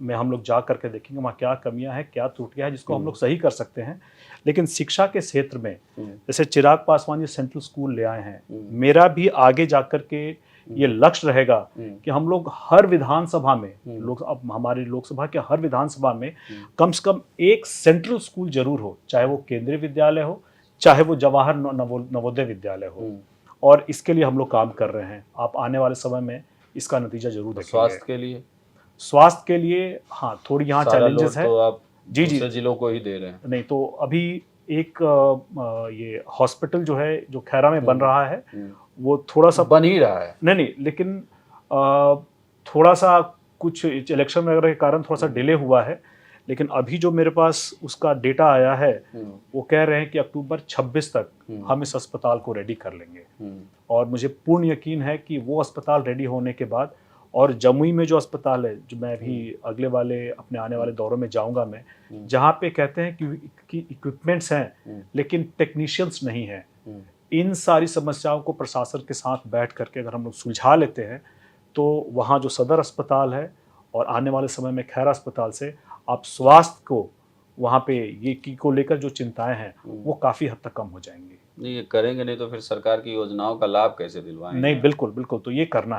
में हम लोग जा करके देखेंगे वहाँ क्या कमियां हैं, क्या त्रुटियां हैं जिसको हम लोग सही कर सकते हैं। लेकिन शिक्षा के क्षेत्र में जैसे चिराग पासवान जी सेंट्रल स्कूल ले आए हैं, मेरा भी आगे जा कर के ये लक्ष्य रहेगा कि हम लोग हर विधानसभा में अब हमारी लोकसभा के हर विधानसभा में कम से कम एक सेंट्रल स्कूल जरूर हो, चाहे वो केंद्रीय विद्यालय हो, चाहे वो जवाहर नवोदय विद्यालय हो, और इसके लिए हम लोग काम कर रहे हैं। आप आने वाले समय में इसका नतीजा जरूर देखेंगे। स्वास्थ्य के लिए हाँ थोड़ी यहाँ चैलेंजेस है। तो आप जी जिलों को ही दे रहे हैं। नहीं तो अभी एक ये हॉस्पिटल जो है जो खैरा में बन रहा है वो थोड़ा सा बन ही रहा है। नहीं लेकिन थोड़ा सा कुछ इलेक्शन वगैरह के कारण थोड़ा सा डिले हुआ है, लेकिन अभी जो मेरे पास उसका डेटा आया है वो कह रहे हैं कि अक्टूबर 26 तक हम इस अस्पताल को रेडी कर लेंगे। और मुझे पूर्ण यकीन है कि वो अस्पताल रेडी होने के बाद और जमुई में जो अस्पताल है, जो मैं भी अगले वाले अपने आने वाले दौरों में जाऊंगा मैं, जहाँ पे कहते हैं कि इक्विपमेंट्स हैं लेकिन टेक्नीशियंस नहीं हैं, इन सारी समस्याओं को प्रशासन के साथ बैठ करके अगर हम लोग सुलझा लेते हैं तो वहाँ जो सदर अस्पताल है और आने वाले समय में खैरा अस्पताल से आप स्वास्थ्य को वहाँ पे ये की को लेकर जो चिंताएं हैं वो काफ़ी हद तक कम हो जाएंगी। नहीं ये करेंगे नहीं तो फिर सरकार की योजनाओं का लाभ कैसे दिलवाएंगे? नहीं बिल्कुल तो ये करना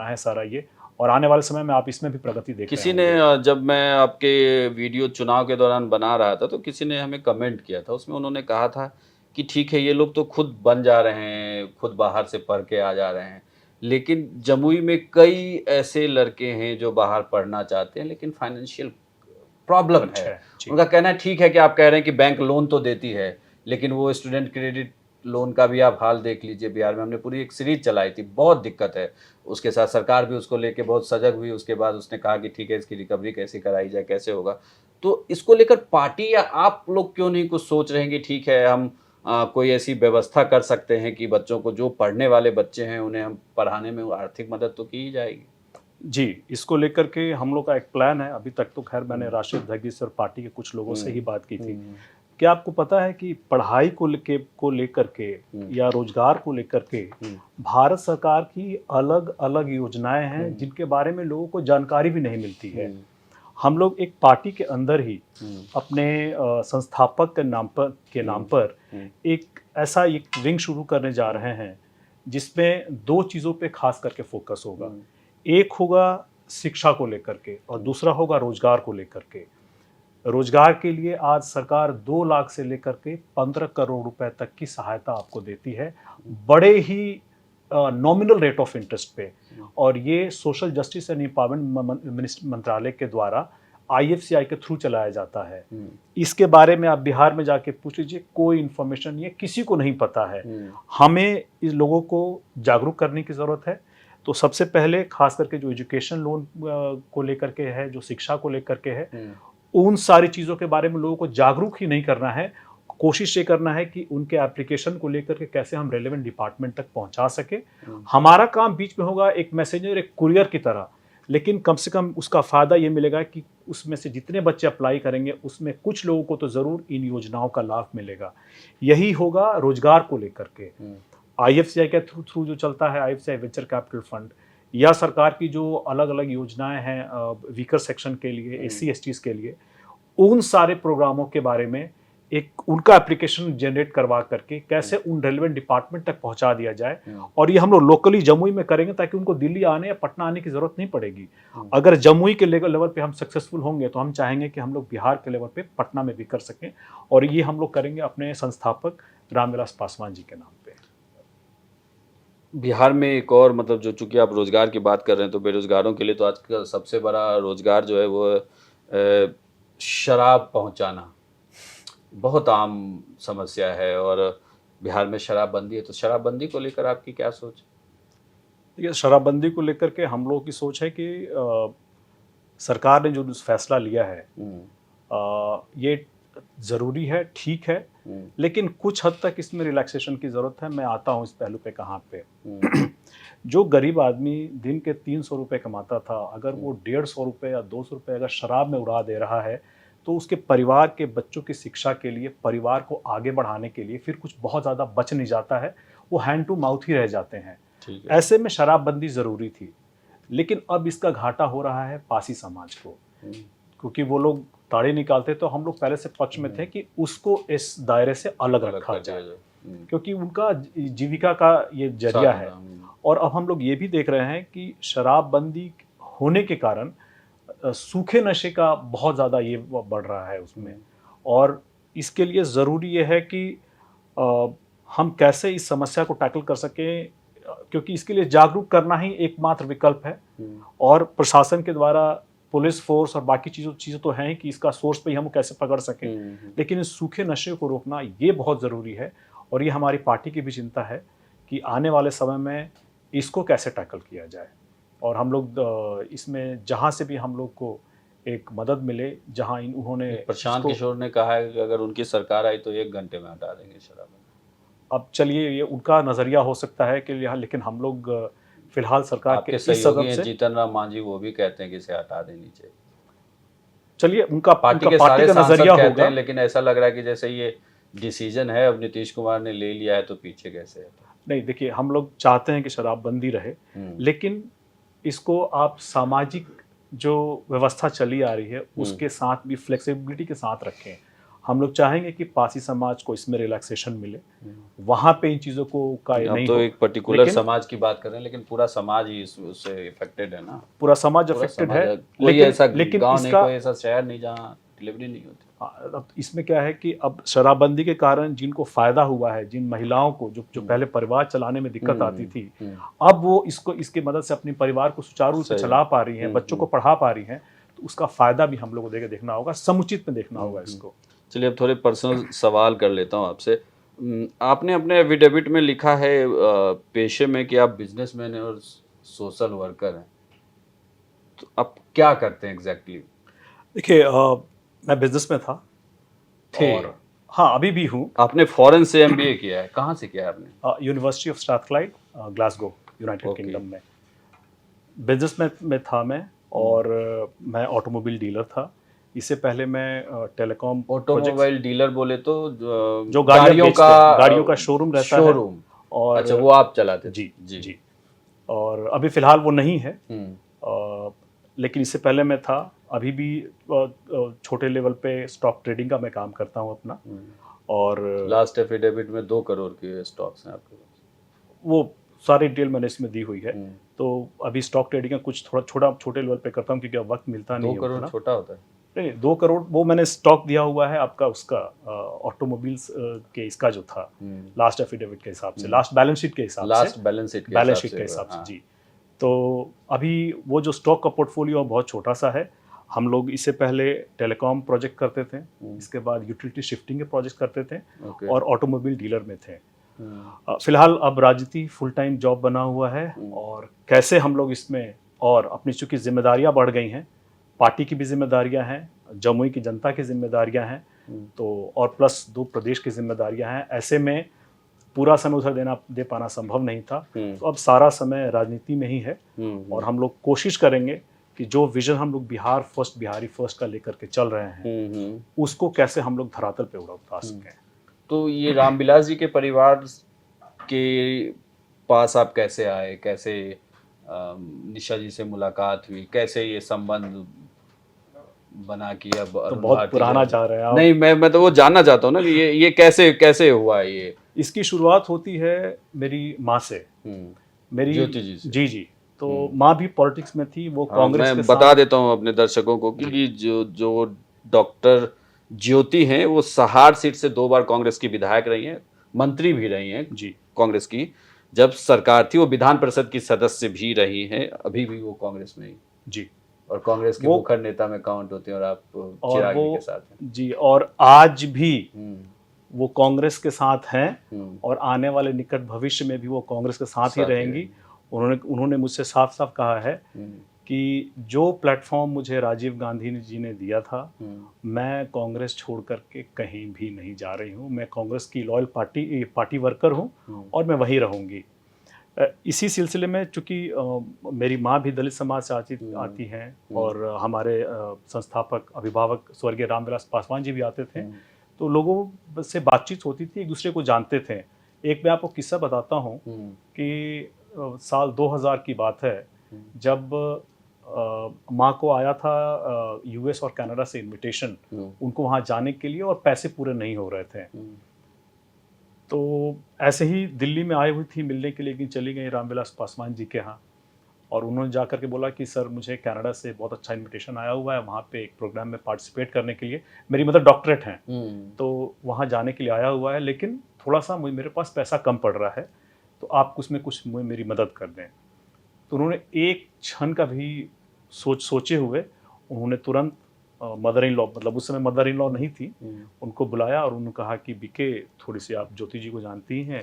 है सारा ये, और आने वाले समय में आप इसमें भी प्रगति देख किसी ने जब मैं आपके वीडियो चुनाव के दौरान बना रहा था तो किसी ने हमें कमेंट किया था, उसमें उन्होंने कहा था कि ठीक है ये लोग तो खुद बन जा रहे हैं, खुद बाहर से पढ़ के आ जा रहे हैं, लेकिन जमुई में कई ऐसे लड़के हैं जो बाहर पढ़ना चाहते हैं लेकिन फाइनेंशियल प्रॉब्लम है। उनका कहना है ठीक है कि आप कह रहे हैं कि बैंक लोन तो देती है, लेकिन वो स्टूडेंट क्रेडिट लोन का भी आप हाल देख लीजिए। बिहार में हमने पूरी एक सीरीज चलाई थी, बहुत दिक्कत है। उसके साथ सरकार भी उसको लेके बहुत सजग हुई, उसके बाद उसने कहा कि ठीक है इसकी रिकवरी कैसे कराई जाए, कैसे होगा। तो इसको लेकर पार्टी या आप लोग क्यों नहीं कुछ सोच रहे हैं कि ठीक है हम कोई ऐसी व्यवस्था कर सकते हैं कि बच्चों को, जो पढ़ने वाले बच्चे हैं उन्हें हम पढ़ाने में आर्थिक मदद तो की ही जाएगी। जी, इसको लेकर के हम लोग का एक प्लान है। अभी तक तो खैर मैंने राष्ट्रीय अध्यक्ष और पार्टी के कुछ लोगों से ही बात की थी क्या आपको पता है कि पढ़ाई को लेकर के या रोजगार को लेकर के भारत सरकार की अलग अलग योजनाएं हैं जिनके बारे में लोगों को जानकारी भी नहीं मिलती है। हम लोग एक पार्टी के अंदर ही अपने संस्थापक के नाम पर एक ऐसा एक विंग शुरू करने जा रहे हैं जिसमें 2 चीज़ों पे खास करके फोकस होगा। एक होगा शिक्षा को लेकर के और दूसरा होगा रोजगार को लेकर के। रोजगार के लिए आज सरकार 2 लाख से लेकर के 15 करोड़ रुपए तक की सहायता आपको देती है, बड़े ही नॉमिनल रेट ऑफ इंटरेस्ट पे। और ये सोशल जस्टिस एंड एम्पावरमेंट मंत्रालय के द्वारा IFCI के थ्रू चलाया जाता है। इसके बारे में आप बिहार में जाके पूछ लीजिए, कोई इन्फॉर्मेशन ये किसी को नहीं पता है। हमें इस लोगों को जागरूक करने की ज़रूरत है। तो सबसे पहले खास करके जो एजुकेशन लोन को लेकर के है, जो शिक्षा को लेकर के है, उन सारी चीज़ों के बारे में लोगों को जागरूक ही नहीं करना है। कोशिश ये करना है कि उनके एप्लीकेशन को लेकर के कैसे हम रेलेवेंट डिपार्टमेंट तक पहुंचा सके। हमारा काम बीच में होगा एक मैसेंजर, एक कुरियर की तरह, लेकिन कम से कम उसका फ़ायदा ये मिलेगा कि उसमें से जितने बच्चे अप्लाई करेंगे उसमें कुछ लोगों को तो ज़रूर इन योजनाओं का लाभ मिलेगा। यही होगा रोजगार को लेकर के। IFCI के थ्रू जो चलता है, IFCI वेंचर कैपिटल फंड, या सरकार की जो अलग अलग योजनाएं हैं वीकर सेक्शन के लिए, SC/STs के लिए, उन सारे प्रोग्रामों के बारे में एक उनका एप्लीकेशन जनरेट करवा करके कैसे उन रेलेवेंट डिपार्टमेंट तक पहुंचा दिया जाए। और ये हम लोग लोकली जमुई में करेंगे ताकि उनको दिल्ली आने या पटना आने की जरूरत नहीं पड़ेगी। अगर जमुई के लेवल पे हम सक्सेसफुल होंगे तो हम चाहेंगे कि हम लोग बिहार के लेवल पे पटना में भी कर सकें, और ये हम लोग करेंगे अपने संस्थापक रामविलास पासवान जी के नाम पे। बिहार में एक और मतलब जो, चूंकि आप रोजगार की बात कर रहे हैं, तो बेरोजगारों के लिए तो आज का सबसे बड़ा रोजगार जो है वो शराब पहुंचाना बहुत आम समस्या है, और बिहार में शराबबंदी है। तो शराबबंदी को लेकर आपकी क्या सोच? देखिए, शराबबंदी को लेकर के हम लोगों की सोच है कि सरकार ने जो फैसला लिया है ये ज़रूरी है, ठीक है, लेकिन कुछ हद तक इसमें रिलैक्सेशन की ज़रूरत है। मैं आता हूँ इस पहलू पे कहाँ पे। जो गरीब आदमी दिन के 300 रुपये कमाता था, अगर वो 150 रुपये या 200 रुपये अगर शराब में उड़ा दे रहा है, तो उसके परिवार के बच्चों की शिक्षा के लिए, परिवार को आगे बढ़ाने के लिए फिर कुछ बहुत ज़्यादा बच नहीं जाता है, वो हैंड टू माउथ ही रह जाते हैं। ऐसे में शराबबंदी ज़रूरी थी, लेकिन अब इसका घाटा हो रहा है पासी समाज को, क्योंकि वो लोग ताड़ी निकालते। तो हम लोग पहले से पक्ष में थे कि उसको इस दायरे से अलग रखा जाए, क्योंकि उनका जीविका का ये जरिया है। और अब हम लोग ये भी देख रहे हैं कि शराबबंदी होने के कारण सूखे नशे का बहुत ज़्यादा ये बढ़ रहा है उसमें। और इसके लिए ज़रूरी ये है कि हम कैसे इस समस्या को टैकल कर सकें, क्योंकि इसके लिए जागरूक करना ही एकमात्र विकल्प है। और प्रशासन के द्वारा पुलिस फोर्स और बाकी चीज़ें तो हैं कि इसका सोर्स पे ही हम कैसे पकड़ सकें, लेकिन इस सूखे नशे को रोकना ये बहुत ज़रूरी है। और ये हमारी पार्टी की भी चिंता है कि आने वाले समय में इसको कैसे टैकल किया जाए। और हम लोग इसमें जहाँ से भी हम लोग को एक मदद मिले, जहाँ उन्होंने, प्रशांत किशोर ने कहा है कि अगर उनकी सरकार आई तो 1 घंटे में हटा देंगे शराब। अब चलिए, ये उनका नज़रिया हो सकता है कि यहाँ, लेकिन हम लोग फिलहाल सरकार के इस सदन से, जीतन राम मांझी, वो भी कहते हैं कि इसे हटा देनी चाहिए। चलिए, उनका पार्टी का नज़रिया होगा, लेकिन ऐसा लग रहा है कि जैसे ये डिसीजन है अब नीतीश कुमार ने ले लिया है तो पीछे कैसे है। नहीं, देखिए, हम लोग चाहते हैं कि शराबबंदी रहे, लेकिन इसको आप सामाजिक जो व्यवस्था चली आ रही है उसके साथ भी फ्लेक्सिबिलिटी के साथ रखें। हम लोग चाहेंगे कि पासी समाज को इसमें रिलैक्सेशन मिले, वहाँ पे इन चीज़ों को का नहीं तो एक पर्टिकुलर समाज की बात कर रहे हैं, लेकिन पूरा समाज ही उससे इफेक्टेड है ना। पूरा समाज अफेक्टेड है, लेकिन गांव नहीं, कोई ऐसा शहर नहीं जहाँ डिलीवरी नहीं होती। अब इसमें क्या है कि अब शराबबंदी के कारण जिनको फायदा हुआ है, जिन महिलाओं को जो पहले परिवार चलाने में दिक्कत आती थी, अब वो इसके मदद से अपने परिवार को सुचारू रूप से चला पा रही हैं, बच्चों को पढ़ा पा रही हैं। तो उसका फायदा भी हम लोगों को देखना होगा, समुचित में देखना होगा इसको। चलिए, अब थोड़े पर्सनल सवाल कर लेता हूँ आपसे। आपने अपने एफिडेविट में लिखा है पेशे में कि आप बिजनेसमैन हैं और सोशल वर्कर हैं, तो आप क्या करते हैं एग्जैक्टली? देखिए, मैं बिजनेस में था और हाँ, अभी भी हूँ। आपने फॉरेन से MBA किया है, कहाँ से किया है आपने? University of स्ट्राथक्लाइड, Glasgow, United kingdom में। बिजनेस में था मैं, और मैं ऑटोमोबाइल डीलर था। इससे पहले मैं टेलीकॉम ऑटोमोबाइल डीलर बोले तो जो गाड़ियों का शोरूम रहता है। और अच्छा, वो आप चलाते थे? जी। और अभी फिलहाल वो नहीं है, लेकिन इससे पहले मैं था। अभी भी छोटे लेवल पे स्टॉक ट्रेडिंग का मैं काम करता हूँ अपना। और लास्ट एफिडेविट में 2 करोड़ के स्टॉक्स हैं आपके पास? वो सारी डिटेल मैंने इसमें दी हुई है। तो अभी स्टॉक ट्रेडिंग का कुछ थोड़ा छोटे लेवल पे करता हूँ, क्योंकि अब वक्त मिलता नहीं है। 2 करोड़ छोटा होता है? नहीं, 2 करोड़ वो मैंने स्टॉक दिया हुआ है आपका, उसका ऑटोमोबाइल्स के इसका जो था लास्ट एफिडेविट के हिसाब से, लास्ट बैलेंस शीट के हिसाब से जी। तो अभी वो जो स्टॉक का पोर्टफोलियो बहुत छोटा सा है। हम लोग इससे पहले टेलीकॉम प्रोजेक्ट करते थे, इसके बाद यूटिलिटी शिफ्टिंग के प्रोजेक्ट करते थे, और ऑटोमोबाइल डीलर में थे। फिलहाल अब राजनीति फुल टाइम जॉब बना हुआ है, और कैसे हम लोग इसमें, और अपनी चूंकि जिम्मेदारियां बढ़ गई हैं, पार्टी की भी जिम्मेदारियां हैं, जमुई की जनता की जिम्मेदारियां हैं, तो और प्लस 2 प्रदेश की जिम्मेदारियां हैं। ऐसे में पूरा समय उधर दे पाना संभव नहीं था। तो अब सारा समय राजनीति में ही है, और हम लोग कोशिश करेंगे कि जो विजन हम लोग बिहार फर्स्ट, बिहारी फर्स्ट का लेकर के चल रहे हैं, उसको कैसे हम लोग धरातल पे उतार सकें। तो ये रामविलास जी के परिवार के पास आप कैसे आए, कैसे निशा जी से मुलाकात हुई, कैसे ये संबंध बना कि अब तो बहुत पुराना जा रहे हैं आप। नहीं, मैं तो वो जानना चाहता हूँ ना कि ये कैसे हुआ ये। इसकी शुरुआत होती है मेरी माँ से, मेरी ज्योति जी से। जी। तो माँ भी पॉलिटिक्स में थी, वो कांग्रेस मैं बता देता हूँ अपने दर्शकों को कि जो डॉक्टर ज्योति हैं, वो सहार सीट से 2 बार कांग्रेस की विधायक रही हैं, मंत्री भी रही हैं जी कांग्रेस की। जब सरकार थी वो विधान परिषद की सदस्य भी रही हैं, अभी भी वो कांग्रेस में ही जी, और कांग्रेस के मुखर नेता में काउंट होते हैं, और आप चिराग जी के साथ हैं। जी, और आज भी वो कांग्रेस के साथ हैं, और आने वाले निकट भविष्य में भी वो कांग्रेस के साथ ही रहेंगी। उन्होंने मुझसे साफ साफ कहा है कि जो प्लेटफॉर्म मुझे राजीव गांधी जी ने दिया था, मैं कांग्रेस छोड़ करके कहीं भी नहीं जा रही हूँ। मैं कांग्रेस की लॉयल पार्टी वर्कर हूँ, और मैं वहीं रहूँगी। इसी सिलसिले में चूँकि मेरी माँ भी दलित समाज से आती हैं, और हमारे संस्थापक अभिभावक स्वर्गीय रामविलास पासवान जी भी आते थे, तो लोगों से बातचीत होती थी, एक दूसरे को जानते थे। एक मैं आपको किस्सा बताता हूँ कि साल 2000 की बात है, जब माँ को आया था यूएस और कनाडा से इनविटेशन उनको वहाँ जाने के लिए, और पैसे पूरे नहीं हो रहे थे। तो ऐसे ही दिल्ली में आई हुई थी मिलने के लिए, लेकिन चली गई रामविलास पासवान जी के यहाँ, और उन्होंने जाकर के बोला कि सर मुझे कनाडा से बहुत अच्छा इनविटेशन आया हुआ है, वहाँ पे एक प्रोग्राम में पार्टिसिपेट करने के लिए। मेरी मदर डॉक्टरेट हैं, तो वहाँ जाने के लिए आया हुआ है, लेकिन थोड़ा सा मेरे पास पैसा कम पड़ रहा है, तो आप उसमें कुछ मेरी मदद कर दें। तो उन्होंने एक क्षण का भी सोचे हुए उन्होंने तुरंत मदर इन लॉ, मतलब उस समय मदर इन लॉ नहीं थी, उनको बुलाया, और उन्होंने कहा कि बीके थोड़ी सी आप ज्योति जी को जानती हैं,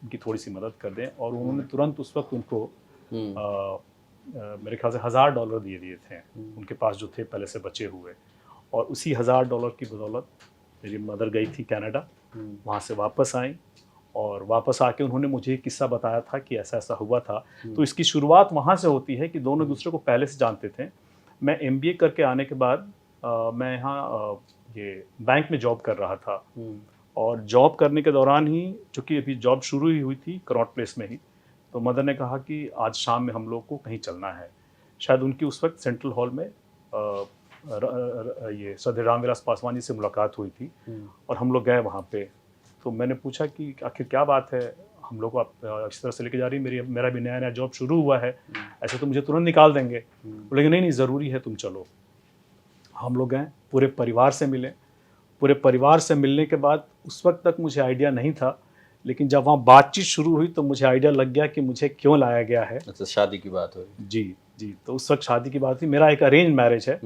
इनकी थोड़ी सी मदद कर दें। और उन्होंने तुरंत उस वक्त उनको मेरे ख्याल से $1000 दिए थे, उनके पास जो थे पहले से बचे हुए। और उसी $1000 की बदौलत मेरी मदर गई थी कनाडा, वहाँ से वापस आई, और वापस आके उन्होंने मुझे एक किस्सा बताया था कि ऐसा ऐसा हुआ था। तो इसकी शुरुआत वहाँ से होती है कि दोनों दूसरे को पहले से जानते थे। मैं MBA करके आने के बाद मैं यहाँ ये बैंक में जॉब कर रहा था, और जॉब करने के दौरान ही, चूँकि अभी जॉब शुरू ही हुई थी कनॉट प्लेस में ही, तो मदर ने कहा कि आज शाम में हम लोग को कहीं चलना है। शायद उनकी उस वक्त सेंट्रल हॉल में ये श्रद्धेय रामविलास पासवान जी से मुलाकात हुई थी, और हम लोग गए वहाँ पे। तो मैंने पूछा कि आखिर क्या बात है, हम लोग को आप इस तरह से लेके जा रही है, मेरा भी नया नया जॉब शुरू हुआ है, ऐसे तो मुझे तुरंत निकाल देंगे। बोले नहीं, ज़रूरी है, तुम चलो। हम लोग गए, पूरे परिवार से मिले। पूरे परिवार से मिलने के बाद उस वक्त तक मुझे आइडिया नहीं था, लेकिन जब वहाँ बातचीत शुरू हुई तो मुझे आइडिया लग गया कि मुझे क्यों लाया गया है। अच्छा, शादी की बात हुई? जी, तो उस वक्त शादी की बात थी। मेरा एक अरेंज मैरिज है।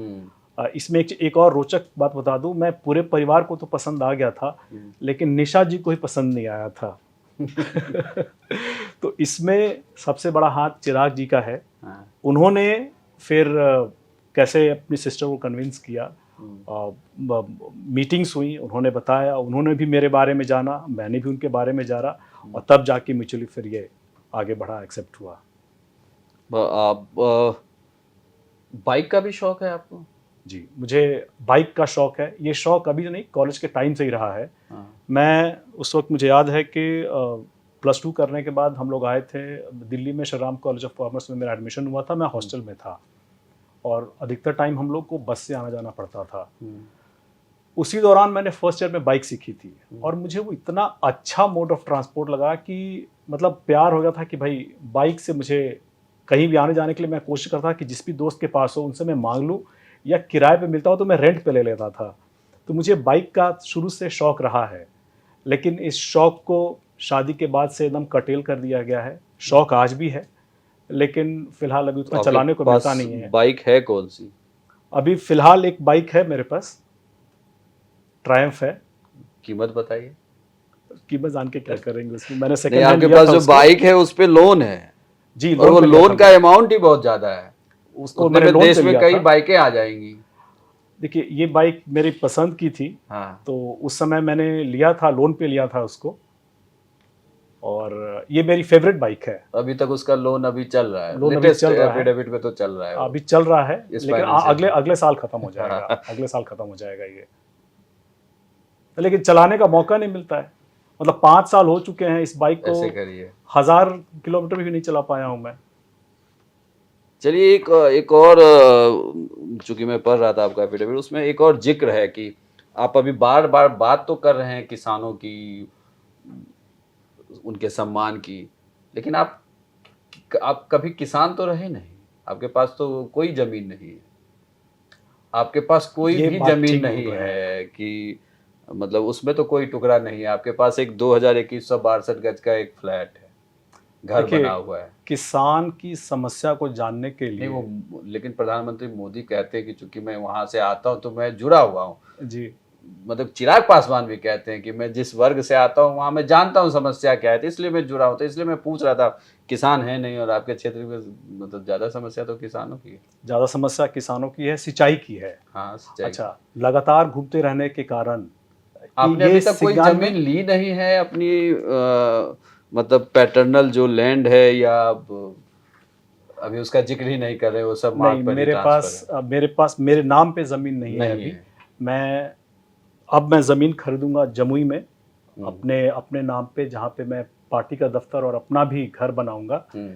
इसमें एक और रोचक बात बता दूं, मैं पूरे परिवार को तो पसंद आ गया था, लेकिन निशा जी को ही पसंद नहीं आया था। तो इसमें सबसे बड़ा हाथ चिराग जी का है। उन्होंने फिर कैसे अपनी सिस्टर को कन्विंस किया, मीटिंग्स हुई, उन्होंने बताया, उन्होंने भी मेरे बारे में जाना, मैंने भी उनके बारे में जाना, और तब जाके म्यूचुअली फिर ये आगे बढ़ा, एक्सेप्ट हुआ। आप बाइक का भी शौक है आपको? जी, मुझे बाइक का शौक है। ये शौक अभी नहीं, कॉलेज के टाइम से ही रहा है। मैं उस वक्त मुझे याद है कि +2 करने के बाद हम लोग आए थे दिल्ली में, Shri Ram college of commerce में मेरा एडमिशन हुआ था। मैं हॉस्टल में था और अधिकतर टाइम हम लोग को बस से आना जाना पड़ता था। उसी दौरान मैंने फर्स्ट ईयर में बाइक सीखी थी और मुझे वो इतना अच्छा मोड ऑफ ट्रांसपोर्ट लगा कि मतलब प्यार हो गया था कि भाई बाइक से मुझे कहीं भी आने जाने के लिए मैं कोशिश करता कि जिस भी दोस्त के पास हो उनसे मैं मांग लूँ, या किराए पे मिलता हो तो मैं रेंट पे ले लेता था। तो मुझे बाइक का शुरू से शौक रहा है, लेकिन इस शौक को शादी के बाद से एकदम कर्टेल कर दिया गया है। शौक आज भी है, लेकिन फिलहाल अभी उतना चलाने को मिलता नहीं है। बाइक है कौन सी? अभी फिलहाल एक बाइक है मेरे पास, ट्रायम्फ है। कीमत बताइए। कीमत जान के क्या करेंगे उसमें, मैंने नहीं, सेकंड हैंड आपके लिया पास था जो उसको। बाइक है उस पे लोन है जी, और वो पे लिया लोन था का मैंने। अमाउंट ही बहुत ज्यादा है। उसको उतने मैंने में लोन देश पे में लिया कई था। बाइकें आ जाएंगी। देखिए, ये बाइक मेरी पसंद की थी, हाँ, तो उस समय मैंने लिया था, लोन पे लिया था उसको, और ये मेरी फेवरेट बाइक है। अभी तक उसका लोन अभी चल रहा है, लोन अभी लेटेस्ट चल रहा है, एफिडेविट में तो चल रहा है वो। अभी चल रहा है, इस लेकिन फाइनेंशियल अगले अगले साल खत्म हो जाएगा। अगले साल खत्म हो जाएगा ये, लेकिन चलाने का मौका नहीं मिलता है। मतलब 5 साल हो चुके हैं इस बाइक को, ऐसे करिए। 1000 किलोमीटर भी नहीं चला पाया हूं मैं। चलिए, एक और चूंकि मैं पढ़ रहा था आपका एफिडेविट, उसमें एक और जिक्र है कि आप अभी बार बार बात तो कर रहे हैं किसानों की, उनके सम्मान की, लेकिन आप कभी किसान तो रहे नहीं। आपके पास तो कोई जमीन नहीं है, आपके पास कोई ये भी बात जमीन ठीक बोल नहीं रहे हैं। है कि मतलब उसमें तो कोई टुकड़ा नहीं है। आपके पास एक 2162 गज का एक फ्लैट है, घर देखिए, बना हुआ है। किसान की समस्या को जानने के नहीं, लिए वो लेकिन प्रधानमंत्री मोदी कहते हैं कि चूंकि मैं वहां से आता हूं तो मैं जुड़ा हुआ हूं। जी, मतलब चिराग पासवान भी कहते हैं कि मैं जिस वर्ग से आता हूं वहां मैं जानता हूं समस्या क्या है, तो इसलिए मैं जुड़ा हूं। तो इसलिए मैं पूछ रहा था, किसान है नहीं और आपके क्षेत्र में मतलब ज्यादा समस्या तो किसानों की है। ज़्यादा समस्या किसानों की है, सिंचाई की है। हाँ, सिंचाई। अच्छा, लगातार घूमते रहने के कारण आपने ये अभी तक कोई सिंगान जमीन में ली नहीं है अपनी, मतलब पैटर्नल जो लैंड है, या अभी उसका जिक्र ही नहीं कर रहे, वो सब नहीं, मार्ग पर ही ट्रांसफर है? मेरे पास मेरे नाम पे ज़मीन नहीं है नहीं अभी। है। मैं अब मैं ज़मीन खरीदूंगा जमुई में, हम्म, अपने नाम पे, जहाँ पे मैं पार्टी का दफ्तर और अपना भी घर बनाऊंगा। हम्म,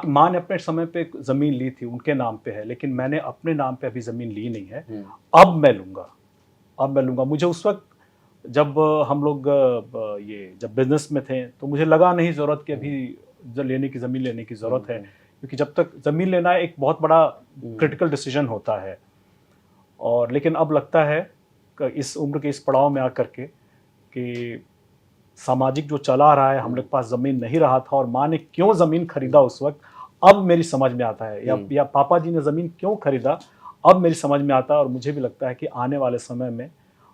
माँ ने अपने समय पे ज़मीन ली थी, उनके नाम पे है, लेकिन मैंने अपने नाम पे अभी ज़मीन ली नहीं है। हम्म, अब मैं लूँगा, अब मैं लूँगा। मुझे उस वक्त जब हम लोग ये जब बिजनेस में थे तो मुझे लगा नहीं ज़रूरत कि अभी ज़मीन लेने की ज़रूरत है, क्योंकि जब तक ज़मीन लेना एक बहुत बड़ा क्रिटिकल डिसीजन होता है। और लेकिन अब लगता है कि इस उम्र के इस पड़ाव में आकर के कि सामाजिक जो चला आ रहा है, हम लोग के पास ज़मीन नहीं रहा था और माँ ने क्यों ज़मीन खरीदा उस वक्त, अब मेरी समझ में आता है। या पापा जी ने ज़मीन क्यों खरीदा, अब मेरी समझ में आता है। और मुझे भी लगता है कि आने वाले समय में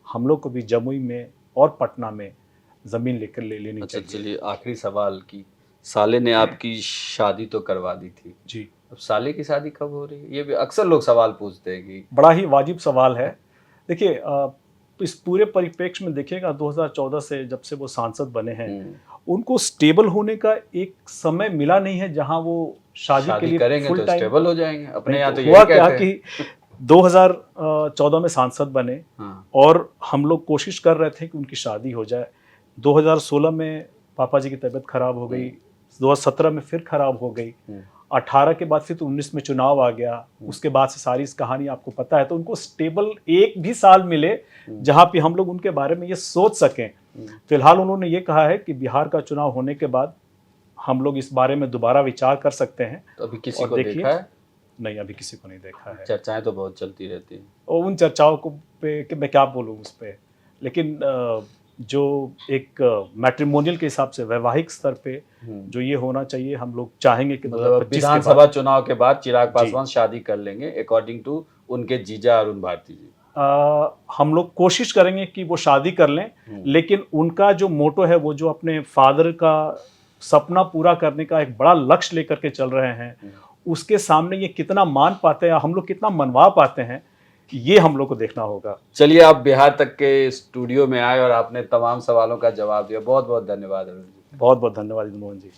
हम लोग को भी जमुई में और पटना में ज़मीन ले लेनी अच्छा, चाहिए। चलिए आखिरी सवाल की, साले ने आपकी शादी तो करवा दी थी, जी, अब साले की शादी कब हो रही है? ये भी अक्सर लोग सवाल पूछते हैं कि बड़ा ही वाजिब सवाल है। देखिए, इस पूरे परिप्रेक्ष्य में देखिएगा, 2014 से जब से वो सांसद बने हैं, उनको स्टेबल होने का एक समय मिला नहीं है जहां वो शादी के लिए करेंगे फुल तो टाइम। स्टेबल हो जाएंगे। अपने यहाँ तो हुआ यही क्या कहते कि हैं। 2014 में सांसद बने, हाँ, और हम लोग कोशिश कर रहे थे कि उनकी शादी हो जाए। 2016 में पापा जी की तबीयत खराब हो गई, 2017 में फिर खराब हो गई, 18 के बाद फिर तो 19 में चुनाव आ गया। उसके बाद से सारी इस कहानी आपको पता है। तो उनको स्टेबल एक भी साल मिले जहां पे हम लोग उनके बारे में ये सोच सकें। फिलहाल उन्होंने ये कहा है कि बिहार का चुनाव होने के बाद हम लोग इस बारे में दोबारा विचार कर सकते हैं। तो अभी किसी और को देखिए, देखा है? नहीं, अभी किसी को नहीं देखा है। चर्चाएं तो बहुत चलती रहती हैं। और उन चर्चाओं को पे कि मैं क्या बोलूँ उस पे, लेकिन जो एक मैट्रिमोनियल के हिसाब से वैवाहिक स्तर पे जो ये होना चाहिए, हम लोग चाहेंगे कि मतलब 2025 के विधानसभा बाद। चुनाव के बाद चिराग जी, पासवान शादी कर लेंगे अकॉर्डिंग टू उनके जीजा अरुण भारती जी। हम लोग कोशिश करेंगे कि वो शादी कर लें, लेकिन उनका जो मोटो है, वो जो अपने फादर का सपना पूरा करने का एक बड़ा लक्ष्य लेकर के चल रहे हैं, उसके सामने ये कितना मान पाते हैं, हम लोग कितना मनवा पाते हैं, ये हम लोग को देखना होगा। चलिए, आप बिहार तक के स्टूडियो में आए और आपने तमाम सवालों का जवाब दिया। बहुत बहुत धन्यवाद अरुण जी। बहुत बहुत धन्यवाद मोहन जी।